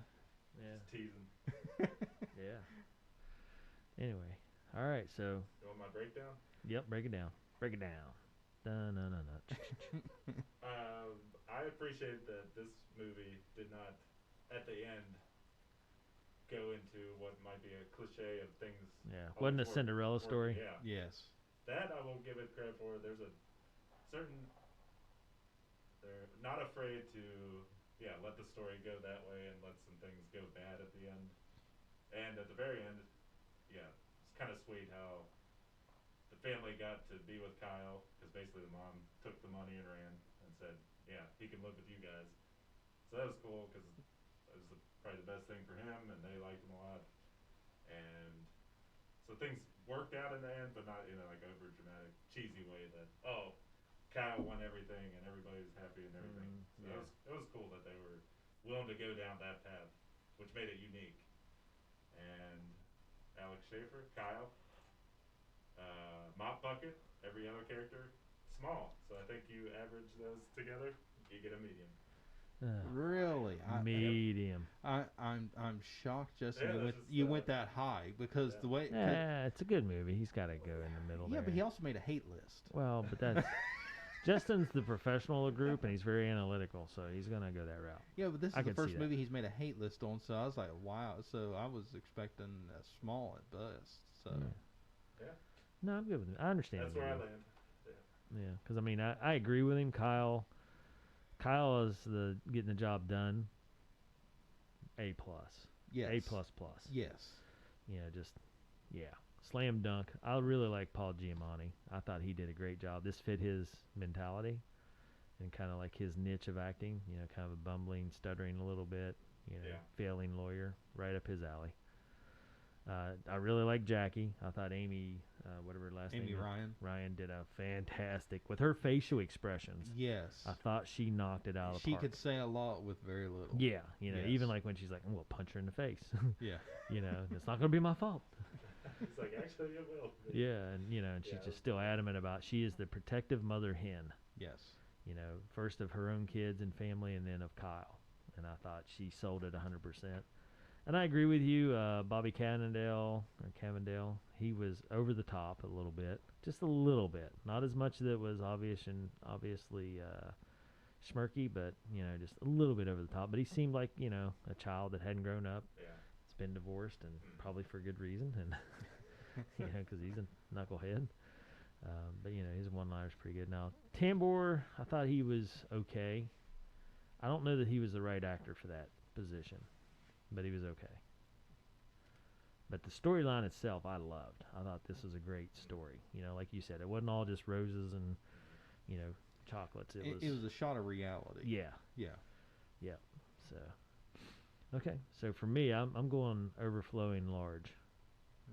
Speaker 2: Yeah,
Speaker 1: just teasing.
Speaker 2: yeah. Anyway, all right. So,
Speaker 1: You want my breakdown?
Speaker 2: yep, break it down. Break it down. Dun, dun, dun, dun.
Speaker 1: I appreciate that this movie did not, at the end, go into what might be a cliche of things.
Speaker 2: Yeah,
Speaker 1: always
Speaker 2: wasn't a
Speaker 1: work-
Speaker 2: Cinderella
Speaker 1: working.
Speaker 2: story.
Speaker 1: Yeah,
Speaker 3: Yes.
Speaker 1: that I will give it credit for. There's a certain. They're not afraid to, let the story go that way and let some things go bad at the end. And at the very end, it's kind of sweet how the family got to be with Kyle because basically the mom took the money and ran and said, "Yeah, he can live with you guys." So that was cool because it was probably the best thing for him, and they liked him a lot. And so things worked out in the end, but not in a like over dramatic, cheesy way that Kyle won everything and everybody's happy and everything. So
Speaker 2: yeah.
Speaker 1: it was cool that they were willing to go down that path, which made it unique. And Alex Schaefer, Kyle, Mop Bucket, every other character, small. So I think you average those together, you get a medium.
Speaker 3: Really?
Speaker 2: Medium.
Speaker 3: I'm shocked, Justin.
Speaker 1: Yeah,
Speaker 3: You
Speaker 1: this
Speaker 3: went
Speaker 1: is,
Speaker 3: that high because
Speaker 1: yeah.
Speaker 3: the way.
Speaker 2: Yeah, it's a good movie. He's got to go in the middle
Speaker 3: Yeah,
Speaker 2: there.
Speaker 3: but he also made a hate list.
Speaker 2: Well, but that's Justin's the professional of the group, and he's very analytical, so he's gonna go that route.
Speaker 3: Yeah, but this
Speaker 2: I
Speaker 3: is the
Speaker 2: can
Speaker 3: first
Speaker 2: see that.
Speaker 3: movie he's made a hate list on, so I was like, wow. So I was expecting a small at best. So
Speaker 2: Yeah.
Speaker 1: Yeah.
Speaker 2: No, I'm good with it. I understand.
Speaker 1: That's
Speaker 2: the
Speaker 1: where I
Speaker 2: deal.
Speaker 1: land.
Speaker 2: Yeah, because I mean, I agree with him. Kyle is the getting the job done. A plus.
Speaker 3: yes,
Speaker 2: A plus plus.
Speaker 3: Yes.
Speaker 2: Slam dunk. I really like Paul Giamatti. I thought he did a great job. This fit his mentality and kind of like his niche of acting. You know, kind of a bumbling, stuttering a little bit. You know,
Speaker 1: Yeah.
Speaker 2: failing lawyer, right up his alley. I really like Jackie. I thought Amy, whatever her last
Speaker 3: Amy
Speaker 2: name is,
Speaker 3: Ryan.
Speaker 2: Ryan did a fantastic with her facial expressions.
Speaker 3: Yes.
Speaker 2: I thought she knocked it out of the
Speaker 3: She
Speaker 2: park.
Speaker 3: could say a lot with very little.
Speaker 2: Yeah, you know,
Speaker 3: Yes.
Speaker 2: even like when she's like, "I'm gonna punch her in the face."
Speaker 3: Yeah.
Speaker 2: You know, it's not gonna be my fault.
Speaker 1: It's like, actually, it will.
Speaker 2: Yeah, and you know, and she's
Speaker 1: Yeah.
Speaker 2: just still adamant about she is the protective mother hen.
Speaker 3: Yes.
Speaker 2: You know, first of her own kids and family, and then of Kyle. and I thought she sold it 100%. And I agree with you, Bobby Cannondale, he was over the top a little bit, just a little bit, not as much that was obviously smirky, but just a little bit over the top. But he seemed like a child that hadn't grown up.
Speaker 1: Yeah.
Speaker 2: It's been divorced, and probably for good reason, and because he's a knucklehead. But his one-liner's pretty good. Now Tambor, I thought he was okay. I don't know that he was the right actor for that position, but he was okay. But the storyline itself, I loved. I thought this was a great story. Like you said, it wasn't all just roses and chocolates.
Speaker 3: It was a shot of reality.
Speaker 2: Yeah.
Speaker 3: Yeah.
Speaker 2: So, okay. So for me, I'm going overflowing large.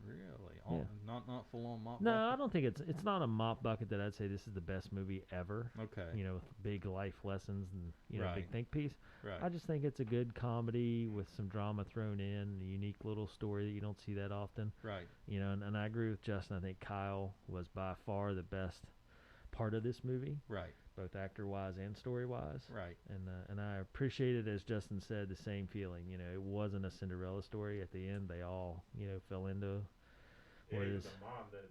Speaker 3: Really? Not full on mop
Speaker 2: No,
Speaker 3: bucket?
Speaker 2: I don't think it's not a mop bucket that I'd say this is the best movie ever.
Speaker 3: Okay.
Speaker 2: With big life lessons and
Speaker 3: Right.
Speaker 2: big think piece.
Speaker 3: Right.
Speaker 2: I just think it's a good comedy with some drama thrown in, a unique little story that you don't see that often.
Speaker 3: Right.
Speaker 2: And I agree with Justin. I think Kyle was by far the best part of this movie,
Speaker 3: Right.
Speaker 2: both actor-wise and story-wise.
Speaker 3: Right.
Speaker 2: And I appreciated, as Justin said, the same feeling. It wasn't a Cinderella story. At the end, they all, fell into
Speaker 1: Yeah,
Speaker 2: what
Speaker 1: he
Speaker 2: is.
Speaker 1: was a mom that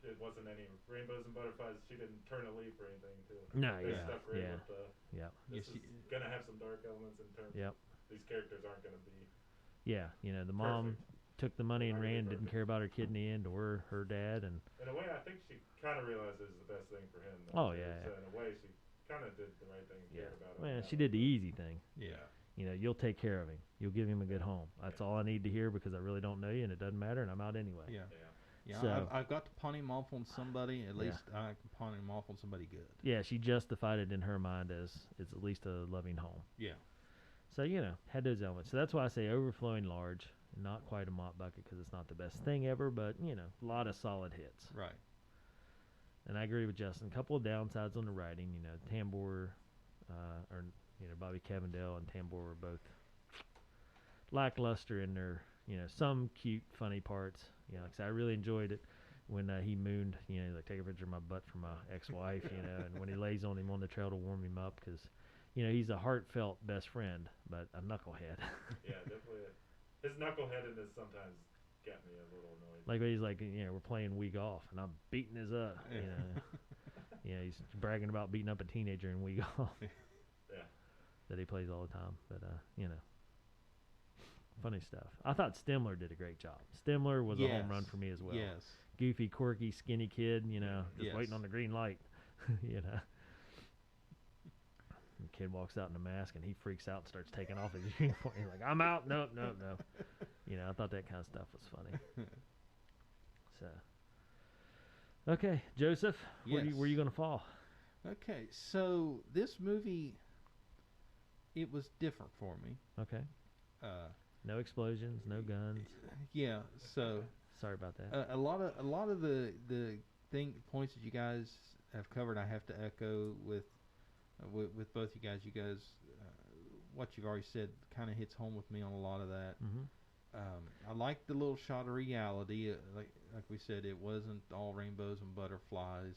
Speaker 1: it wasn't any rainbows and butterflies. She didn't turn a leaf or anything, too.
Speaker 2: No,
Speaker 1: They
Speaker 2: yeah,
Speaker 1: stuck right
Speaker 2: yeah.
Speaker 1: with the,
Speaker 2: Yeah.
Speaker 1: this
Speaker 3: Yes,
Speaker 1: is going to have some dark elements in terms
Speaker 2: Yep.
Speaker 1: of these characters aren't going to be
Speaker 2: Yeah, the mom took the money and ran, didn't care about her kid in the end or her dad, and
Speaker 1: In a way, I think she kind of realized it was the best thing for him.
Speaker 2: Oh,
Speaker 1: too.
Speaker 2: yeah,
Speaker 1: So in a way, she kind of did the right thing and cared about him.
Speaker 2: well,
Speaker 1: in
Speaker 2: she
Speaker 1: that
Speaker 2: did the
Speaker 1: way.
Speaker 2: easy thing.
Speaker 3: Yeah.
Speaker 2: You'll take care of him. You'll give him a good home. That's all I need to hear because I really don't know you and it doesn't matter and I'm out anyway.
Speaker 3: Yeah.
Speaker 1: Yeah.
Speaker 3: Yeah.
Speaker 2: So-
Speaker 3: I've got to pawn him off on somebody. At
Speaker 2: Yeah.
Speaker 3: least I can pawn him off on somebody good.
Speaker 2: Yeah, she justified it in her mind as it's at least a loving home.
Speaker 3: Yeah.
Speaker 2: So, had those elements. So that's why I say overflowing large, not quite a mop bucket because it's not the best thing ever, but, a lot of solid hits.
Speaker 3: Right.
Speaker 2: And I agree with Justin. A couple of downsides on the writing. Tambor, Bobby Cannondale and Tambor were both lackluster in their, some cute, funny parts. Like I said, I really enjoyed it when he mooned, like take a picture of my butt for my ex-wife, and when he lays on him on the trail to warm him up because, he's a heartfelt best friend, but a knucklehead.
Speaker 1: Yeah, definitely. His knuckleheadedness sometimes got me a little annoyed.
Speaker 2: Like when he's like, we're playing Wii golf and I'm beating his up, he's bragging about beating up a teenager in Wii golf.
Speaker 1: Yeah.
Speaker 2: That he plays all the time, but funny stuff. I thought Stimler did a great job. Stimler was a home run for me as well.
Speaker 3: Yes.
Speaker 2: Goofy, quirky, skinny kid, just
Speaker 3: Yes.
Speaker 2: waiting on the green light, The kid walks out in a mask and he freaks out and starts taking off his uniform. He's like, "I'm out." No. I thought that kind of stuff was funny. So, okay, Joseph, where
Speaker 3: Yes.
Speaker 2: you going to fall?
Speaker 3: Okay. So this movie, it was different for me.
Speaker 2: Okay.
Speaker 3: Uh,
Speaker 2: No explosions, no guns.
Speaker 3: yeah. So.
Speaker 2: Sorry about that.
Speaker 3: A lot of the points that you guys have covered, I have to echo with both you guys. You guys, what you've already said, kind of hits home with me on a lot of that.
Speaker 2: Mm-hmm.
Speaker 3: I like the little shot of reality. Like we said, it wasn't all rainbows and butterflies.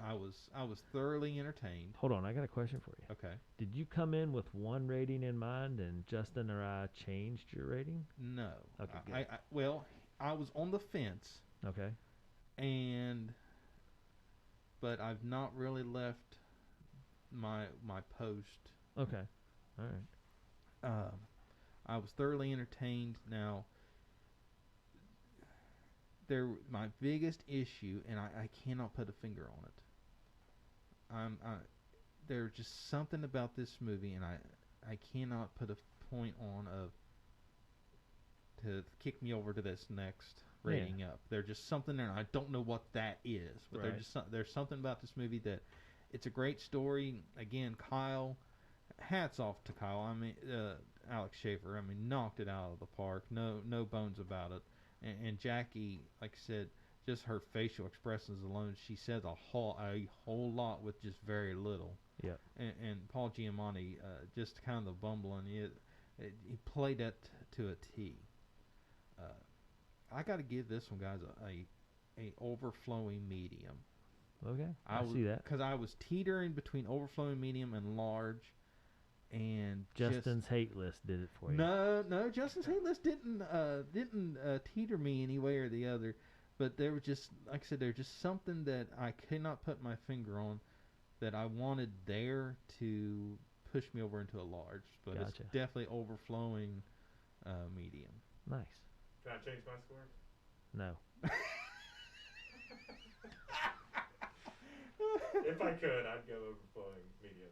Speaker 3: I was thoroughly entertained.
Speaker 2: Hold on, I got a question for you.
Speaker 3: Okay.
Speaker 2: Did you come in with one rating in mind, and Justin or I changed your rating?
Speaker 3: No.
Speaker 2: Okay, good.
Speaker 3: I was on the fence,
Speaker 2: Okay.
Speaker 3: but I've not really left my post.
Speaker 2: Okay. All right.
Speaker 3: I was thoroughly entertained. Now, my biggest issue, and I cannot put a finger on it. There's just something about this movie, and I cannot put a point on to kick me over to this next rating up. There's just something there, and I don't know what that is. But
Speaker 2: Right.
Speaker 3: there's something about this movie that it's a great story. Again, Kyle, hats off to Kyle. I mean, Alex Schaefer. I mean, knocked it out of the park. No bones about it. And Jackie, like I said, just her facial expressions alone, she says a whole lot with just very little.
Speaker 2: Yep.
Speaker 3: And Paul Giamatti, just kind of the bumbling. He played that to a T. I got to give this one, guys, a overflowing medium.
Speaker 2: Okay. I see that.
Speaker 3: Because I was teetering between overflowing medium and large. and
Speaker 2: Justin's hate list did it for you.
Speaker 3: no, Justin's hate list didn't teeter me any way or the other, but there was just, like I said, there's just something that I could not put my finger on that I wanted there to push me over into a large, but it's
Speaker 2: Gotcha.
Speaker 3: definitely overflowing medium.
Speaker 2: Nice.
Speaker 1: Can I change my score?
Speaker 2: No.
Speaker 1: If I could, I'd go overflowing medium.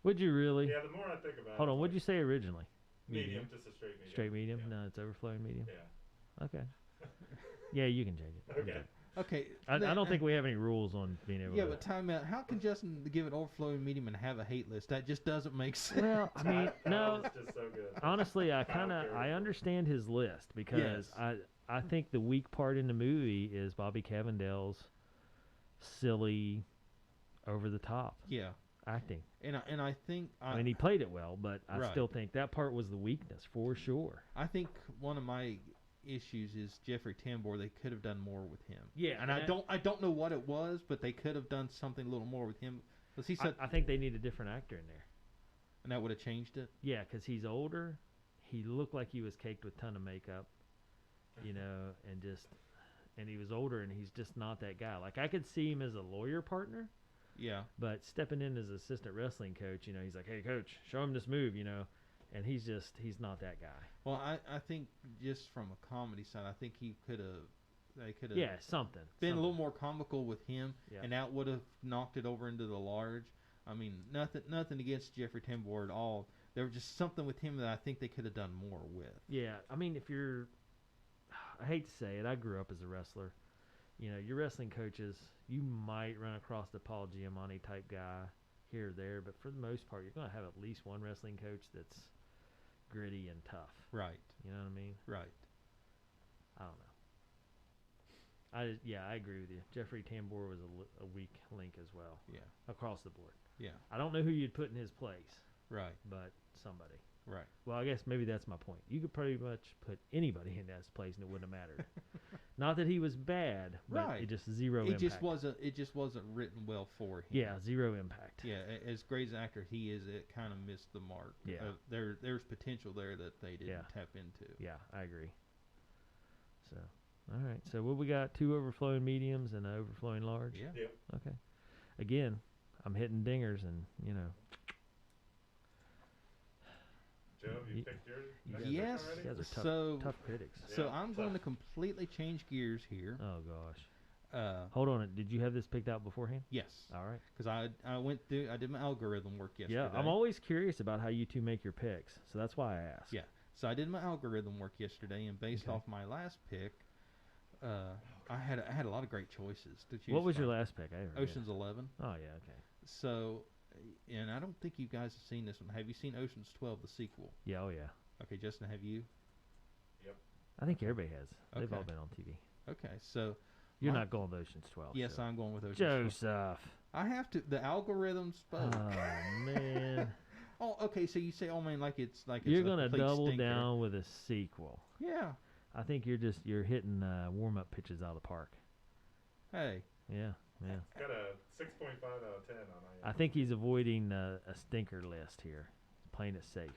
Speaker 2: Would you really?
Speaker 1: Yeah, the more I think about it.
Speaker 2: Hold on.
Speaker 1: it's
Speaker 2: What'd you
Speaker 1: like
Speaker 2: say originally?
Speaker 1: medium, just a straight medium.
Speaker 2: Straight medium?
Speaker 1: Yeah.
Speaker 2: No, it's overflowing medium.
Speaker 1: Yeah.
Speaker 2: Okay. Yeah, you can change it.
Speaker 1: Okay.
Speaker 3: Okay,
Speaker 2: I don't think we have any rules on being able
Speaker 3: Yeah,
Speaker 2: to.
Speaker 3: but time out. How can Justin give it overflowing medium and have a hate list? That just doesn't make sense.
Speaker 2: Well, I mean, no.
Speaker 1: It's just so good.
Speaker 2: Honestly, I
Speaker 1: Kyle Perry.
Speaker 2: understand his list because
Speaker 3: Yes.
Speaker 2: I think the weak part in the movie is Bobby Cannavale's silly, over the top
Speaker 3: Yeah,
Speaker 2: acting.
Speaker 3: and I think
Speaker 2: I mean, he played it well, but I
Speaker 3: Right.
Speaker 2: still think that part was the weakness for sure.
Speaker 3: I think one of my issues is Jeffrey Tambor. They could have done more with him.
Speaker 2: Yeah,
Speaker 3: And I don't know what it was, but they could have done something a little more with him. Because he said,
Speaker 2: I think they need a different actor in there.
Speaker 3: and that would have changed it.
Speaker 2: Yeah, because he's older. He looked like he was caked with a ton of makeup, you know, and he was older, and he's just not that guy. Like, I could see him as a lawyer partner,
Speaker 3: Yeah,
Speaker 2: but stepping in as assistant wrestling coach, you know, he's like, hey, coach, show him this move, you know, and he's not that guy.
Speaker 3: well, I think just from a comedy side, I think they could have
Speaker 2: Yeah, something.
Speaker 3: been a little more comical with him,
Speaker 2: Yeah.
Speaker 3: and that would have knocked it over into the large. I mean, nothing against Jeffrey Tambor at all. There was just something with him that I think they could have done more with.
Speaker 2: Yeah, I mean, I hate to say it, I grew up as a wrestler. You know, your wrestling coaches, you might run across the Paul Giamatti type guy here or there, but for the most part, you're going to have at least one wrestling coach that's gritty and tough.
Speaker 3: Right,
Speaker 2: You know what I mean?
Speaker 3: right.
Speaker 2: I don't know. I agree with you. Jeffrey Tambor was a weak link as well
Speaker 3: Yeah,
Speaker 2: across the board.
Speaker 3: yeah,
Speaker 2: I don't know who you'd put in his place,
Speaker 3: right,
Speaker 2: but somebody.
Speaker 3: right.
Speaker 2: Well, I guess maybe that's my point. You could pretty much put anybody in that place and it wouldn't have mattered. Not that he was bad, but
Speaker 3: Right.
Speaker 2: it just zero
Speaker 3: It
Speaker 2: impact.
Speaker 3: just wasn't written well for him.
Speaker 2: Yeah, zero impact.
Speaker 3: Yeah, as great as an actor he is, it kind of missed the mark.
Speaker 2: Yeah.
Speaker 3: There's potential there that they didn't
Speaker 2: Yeah.
Speaker 3: tap into.
Speaker 2: Yeah, I agree. So, all right. So what we got? 2 overflowing mediums and an overflowing large.
Speaker 3: Yeah.
Speaker 1: Yep.
Speaker 2: Okay. Again, I'm hitting dingers, and you know.
Speaker 1: Joe, you
Speaker 2: Ye-
Speaker 1: picked yours?
Speaker 2: you
Speaker 1: next
Speaker 2: guys
Speaker 1: pick
Speaker 3: Yes.
Speaker 1: already?
Speaker 2: You guys are
Speaker 3: So
Speaker 2: tough critics.
Speaker 3: so
Speaker 1: Yeah,
Speaker 3: I'm going to
Speaker 1: tough.
Speaker 3: completely change gears here.
Speaker 2: Oh gosh.
Speaker 3: Hold
Speaker 2: Hold on. Did you have this picked out beforehand?
Speaker 3: Yes,
Speaker 2: All right.
Speaker 3: because I went through. I did my algorithm work yesterday.
Speaker 2: Yeah, I'm always curious about how you two make your picks, so that's why I asked.
Speaker 3: Yeah. So I did my algorithm work yesterday, and based
Speaker 2: Okay.
Speaker 3: off my last pick, I had a lot of great choices to choose
Speaker 2: What was your
Speaker 3: from.
Speaker 2: last pick? I forget.
Speaker 3: Ocean's 11.
Speaker 2: Oh yeah. Okay.
Speaker 3: So, and I don't think you guys have seen this one. Have you seen Ocean's 12, the sequel?
Speaker 2: Yeah. Oh yeah.
Speaker 3: Okay, Justin, have you?
Speaker 2: I think everybody has. They've all
Speaker 3: Okay.
Speaker 2: been on TV.
Speaker 3: Okay, so
Speaker 2: You're
Speaker 3: My-
Speaker 2: not going with Ocean's 12.
Speaker 3: yes,
Speaker 2: so.
Speaker 3: I'm going with Ocean's 12.
Speaker 2: Joseph.
Speaker 3: I have to. The algorithm spoke.
Speaker 2: Oh man.
Speaker 3: Oh, okay. So you say, oh man, like it's
Speaker 2: You're
Speaker 3: a
Speaker 2: gonna
Speaker 3: complete
Speaker 2: double
Speaker 3: stinker.
Speaker 2: down with a sequel.
Speaker 3: Yeah.
Speaker 2: I think you're hitting warm up pitches out of the park.
Speaker 3: Hey.
Speaker 2: Yeah. Yeah.
Speaker 1: It's got a 6.5 out of 10 on IMDb.
Speaker 2: I think he's avoiding a stinker list here. He's playing it safe.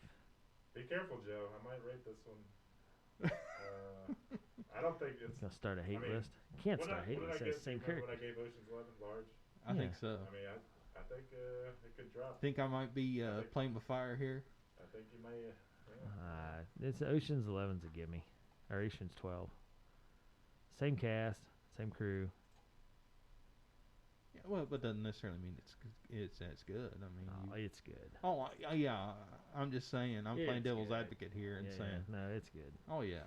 Speaker 1: Be careful, Joe. I might rate this one. I don't think it's.
Speaker 2: Gonna start a hate
Speaker 1: mean,
Speaker 2: list. You can't
Speaker 1: What
Speaker 2: start a hate
Speaker 1: did I
Speaker 2: list.
Speaker 1: give?
Speaker 2: It's the same
Speaker 1: Do you remember
Speaker 2: character.
Speaker 1: when I gave Ocean's 11 large?
Speaker 3: I think
Speaker 2: Yeah.
Speaker 3: so.
Speaker 1: I mean, I think it could drop.
Speaker 3: Think I might be playing with fire here.
Speaker 1: I think you may. Yeah.
Speaker 2: It's Ocean's 11's a gimme, or Ocean's 12. Same cast, same crew.
Speaker 3: Yeah, well, but doesn't necessarily mean it's as good. I mean,
Speaker 2: Oh, it's good.
Speaker 3: yeah. I'm just saying. I'm
Speaker 2: Yeah,
Speaker 3: playing
Speaker 2: it's
Speaker 3: devil's
Speaker 2: good.
Speaker 3: advocate here and
Speaker 2: Yeah,
Speaker 3: saying,
Speaker 2: no, it's good.
Speaker 3: oh yeah.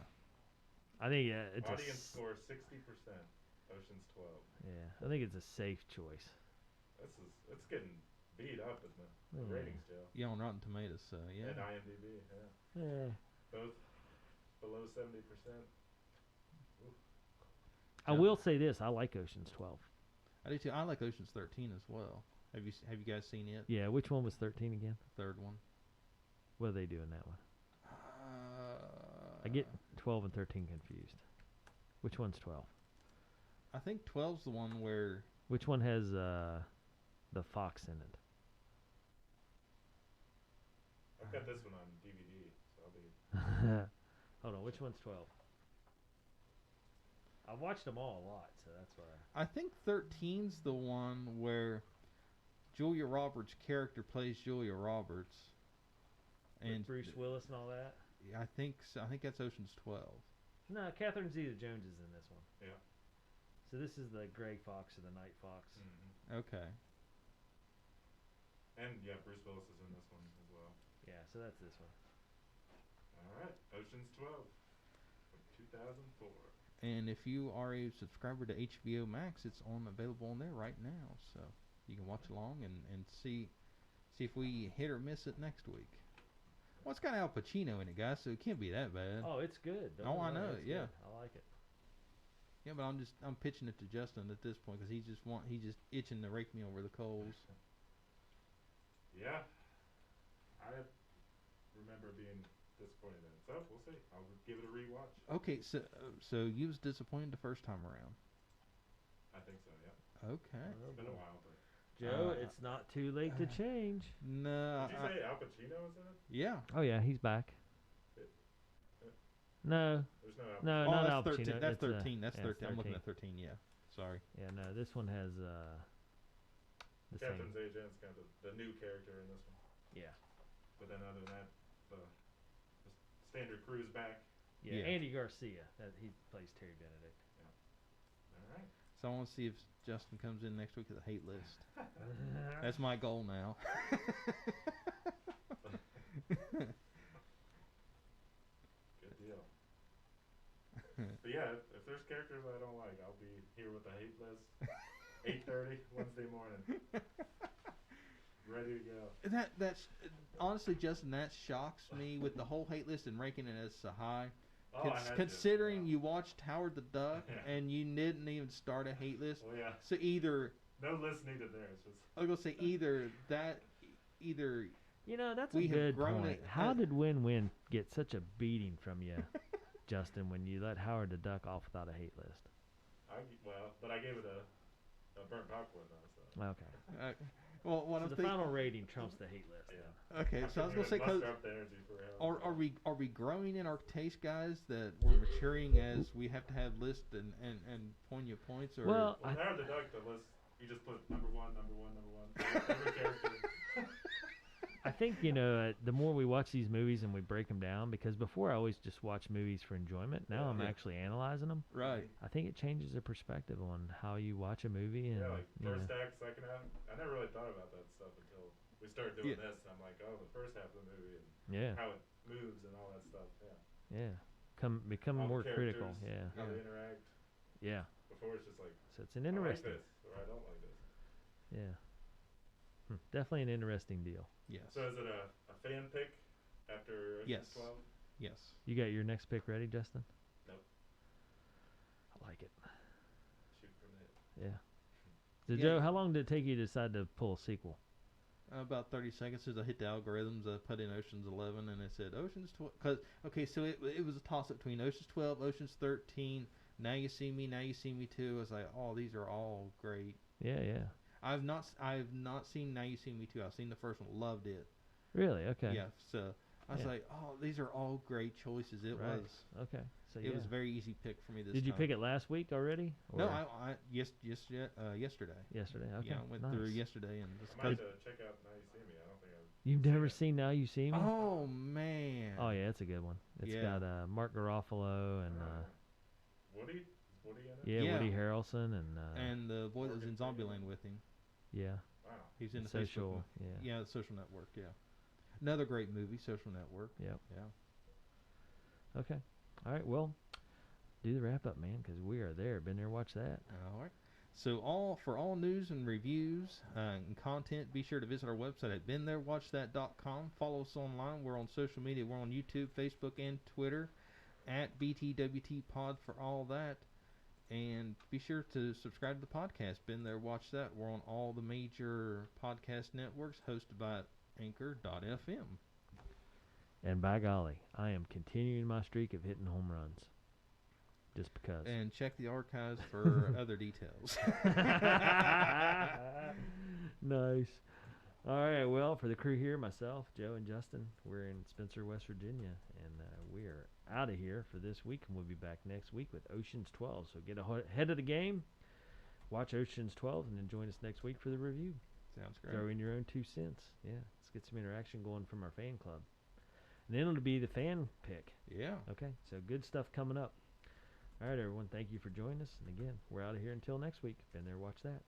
Speaker 2: I think it's
Speaker 1: Audience score 60%. Ocean's 12.
Speaker 2: yeah, I think it's a safe choice.
Speaker 1: It's getting beat up in the
Speaker 2: Yeah.
Speaker 1: ratings, Joe.
Speaker 3: Yeah, on Rotten Tomatoes. Yeah.
Speaker 1: And IMDb, yeah.
Speaker 2: Yeah.
Speaker 1: Both below 70%.
Speaker 2: I
Speaker 3: Yeah.
Speaker 2: will say this: I like Ocean's 12.
Speaker 3: I do too. I like Ocean's 13 as well. Have you guys seen it?
Speaker 2: Yeah, which one was 13 again?
Speaker 3: Third one.
Speaker 2: What do they do in that one? I get 12 and 13 confused. Which one's 12?
Speaker 3: I think 12's the one where
Speaker 2: Which one has the fox in it?
Speaker 1: I've got this one on DVD, so I'll be.
Speaker 2: Hold on, which one's 12? I've watched them all a lot, so that's why.
Speaker 3: I think 13's the one where Julia Roberts' character plays Julia Roberts, and
Speaker 2: With Bruce Willis and all that.
Speaker 3: I think so. I think that's Ocean's 12.
Speaker 2: No, Catherine Zeta-Jones is in this one.
Speaker 1: Yeah.
Speaker 2: So this is the Gray Fox or the Night Fox.
Speaker 1: Mm-hmm.
Speaker 3: Okay.
Speaker 1: And yeah, Bruce Willis is in this one as well.
Speaker 2: Yeah, so that's this one.
Speaker 1: All right, Ocean's 12 from 2004.
Speaker 3: And if you are a subscriber to HBO Max, it's available on there right now, so you can watch along and see if we hit or miss it next week. Well, it's got Al Pacino in it, guys, so it can't be that bad.
Speaker 2: Oh, it's good.
Speaker 3: Oh, I know,
Speaker 2: it's
Speaker 3: yeah.
Speaker 2: good. I like it.
Speaker 3: Yeah, but I'm pitching it to Justin at this point because he's just itching to rake me over the coals.
Speaker 1: Yeah, I remember being disappointed in it. So we'll see. I'll give it a rewatch.
Speaker 3: Okay, so you was disappointed the first time around.
Speaker 1: I think so. Yeah.
Speaker 3: Okay.
Speaker 1: It's been a while, but.
Speaker 2: Joe, it's not too late to change.
Speaker 3: No.
Speaker 1: Did you say Al Pacino was in it?
Speaker 3: Yeah.
Speaker 2: Oh yeah, he's back. No,
Speaker 1: There's no Al Pacino.
Speaker 2: no,
Speaker 3: Oh,
Speaker 2: not
Speaker 3: that's
Speaker 2: Al
Speaker 3: 13.
Speaker 2: Pacino.
Speaker 3: That's
Speaker 2: It's,
Speaker 3: 13. That's
Speaker 2: yeah,
Speaker 3: 13. I'm looking at 13. Yeah. Sorry.
Speaker 2: Yeah, no, this one has the
Speaker 1: Catherine
Speaker 2: same.
Speaker 1: Zeta-Jones kind of the new character in this one.
Speaker 2: Yeah.
Speaker 1: But then other than that, the standard crew's back.
Speaker 2: Yeah,
Speaker 3: Yeah.
Speaker 2: Andy Garcia. He plays Terry Benedict.
Speaker 1: All right.
Speaker 3: So I want to see if Justin comes in next week with a hate list. That's my goal now.
Speaker 1: Good deal. But yeah, if there's characters I don't like, I'll be here with a hate list. 8:30 Wednesday morning. Ready to go.
Speaker 3: That's honestly, Justin, that shocks me with the whole hate list and ranking it as so high.
Speaker 1: Oh, I had
Speaker 3: Considering
Speaker 1: to,
Speaker 3: you watched Howard the Duck
Speaker 1: Yeah.
Speaker 3: and you didn't even start a hate list,
Speaker 1: Well, yeah.
Speaker 3: so either
Speaker 1: No list needed there. It's just.
Speaker 3: I was gonna say either
Speaker 2: You know, that's
Speaker 3: We
Speaker 2: a
Speaker 3: have
Speaker 2: good
Speaker 3: grown
Speaker 2: point.
Speaker 3: it-
Speaker 2: How did Win Win get such a beating from you, Justin, when you let Howard the Duck off without a hate list?
Speaker 1: But I gave it a burnt popcorn though. So.
Speaker 2: Okay.
Speaker 3: well, what
Speaker 2: So
Speaker 3: I'm
Speaker 2: the
Speaker 3: thinking.
Speaker 2: final rating trumps the hate list.
Speaker 1: Yeah.
Speaker 2: Then.
Speaker 3: Okay, so I was gonna say, cause
Speaker 1: muster up the energy for Howard.
Speaker 3: are we growing in our taste, guys? That we're maturing as we have to have lists and poignant points, or
Speaker 2: Well,
Speaker 1: Well, Howard the Duck, the list, you just put number one. Every character.
Speaker 2: I think, the more we watch these movies and we break them down, because before I always just watch movies for enjoyment. Now I'm
Speaker 3: Yeah.
Speaker 2: actually analyzing them.
Speaker 3: right?
Speaker 2: I think it changes the perspective on how you watch a movie. And
Speaker 1: Yeah, like
Speaker 2: you know.
Speaker 1: first act, second act. I never really thought about that stuff until we started doing this. And I'm like, oh, the first half of the movie and
Speaker 2: Yeah,
Speaker 1: how it moves and all that stuff. Yeah.
Speaker 2: yeah. Become
Speaker 1: All the
Speaker 2: more critical.
Speaker 1: characters,
Speaker 2: Yeah,
Speaker 1: How they
Speaker 3: Yeah.
Speaker 1: interact.
Speaker 2: yeah.
Speaker 1: Before it's just like,
Speaker 2: So it's an
Speaker 1: I like
Speaker 2: interesting.
Speaker 1: this or I don't like this.
Speaker 2: Yeah. Definitely an interesting deal.
Speaker 3: Yes.
Speaker 1: So is it a fan pick after Ocean's
Speaker 3: Yes.
Speaker 1: 12?
Speaker 3: Yes.
Speaker 2: You got your next pick ready, Justin?
Speaker 1: Nope.
Speaker 2: I like it.
Speaker 1: Shoot from the hip.
Speaker 2: Yeah. So
Speaker 3: Yeah.
Speaker 2: Joe, how long did it take you to decide to pull a sequel?
Speaker 3: About 30 seconds as I hit the algorithms. I put in Ocean's 11 and it said Ocean's 12. So it was a toss up between Ocean's 12, Ocean's 13, Now You See Me, Now You See Me 2. I was like, oh, these are all great.
Speaker 2: Yeah, yeah.
Speaker 3: I've not seen Now You See Me 2. I've seen the first one, loved it.
Speaker 2: Really? Okay.
Speaker 3: Yeah, so I was
Speaker 2: Yeah.
Speaker 3: like, oh, these are all great choices. It
Speaker 2: Right.
Speaker 3: was
Speaker 2: Okay. So
Speaker 3: it was a very easy pick for me this
Speaker 2: Did you
Speaker 3: time.
Speaker 2: pick it last week already?
Speaker 3: No,
Speaker 2: Or
Speaker 3: yesterday.
Speaker 2: yesterday. Okay.
Speaker 3: Yeah, I went
Speaker 2: nice.
Speaker 3: through yesterday and just
Speaker 1: I might have to check out Now You See Me. I don't think I've
Speaker 2: You've
Speaker 1: seen
Speaker 2: never
Speaker 1: it.
Speaker 2: seen Now You See Me?
Speaker 3: Oh man.
Speaker 2: Oh yeah, it's a good one. It's
Speaker 3: Yeah.
Speaker 2: got Mark Garofalo and
Speaker 1: Woody? Is Woody in it?
Speaker 2: yeah, Woody
Speaker 3: Yeah.
Speaker 2: Harrelson and
Speaker 3: And the boy that was in
Speaker 1: Morgan Freeman.
Speaker 3: Zombieland with him.
Speaker 2: yeah,
Speaker 1: Wow.
Speaker 3: He's in the
Speaker 2: Social.
Speaker 3: Facebook.
Speaker 2: Yeah.
Speaker 3: Yeah, the Social Network. Yeah. Another great movie, Social Network.
Speaker 2: Yep.
Speaker 3: Yeah.
Speaker 2: Okay. All right. Well, do the wrap up, man, because we are there. Been there. Watch that.
Speaker 3: All right. So for all news and reviews and content, be sure to visit our website at beentherewatchthat.com. Follow us online. We're on social media. We're on YouTube, Facebook, and Twitter at BTWT Pod for all that. And be sure to subscribe to the podcast, Been There, Watch That. We're on all the major podcast networks hosted by Anchor.fm.
Speaker 2: And by golly, I am continuing my streak of hitting home runs. Just because.
Speaker 3: And check the archives for other details.
Speaker 2: Nice. All right, well, for the crew here, myself, Joe, and Justin, we're in Spencer, West Virginia, and we are out of here for this week, and we'll be back next week with Ocean's 12. So get ahead of the game, watch Ocean's 12, and then join us next week for the review.
Speaker 3: Sounds great.
Speaker 2: Throw in your own 2 cents. Yeah, let's get some interaction going from our fan club. And then it'll be the fan pick.
Speaker 3: Yeah.
Speaker 2: Okay, so good stuff coming up. All right, everyone, thank you for joining us. And again, we're out of here until next week. Been there, watch that.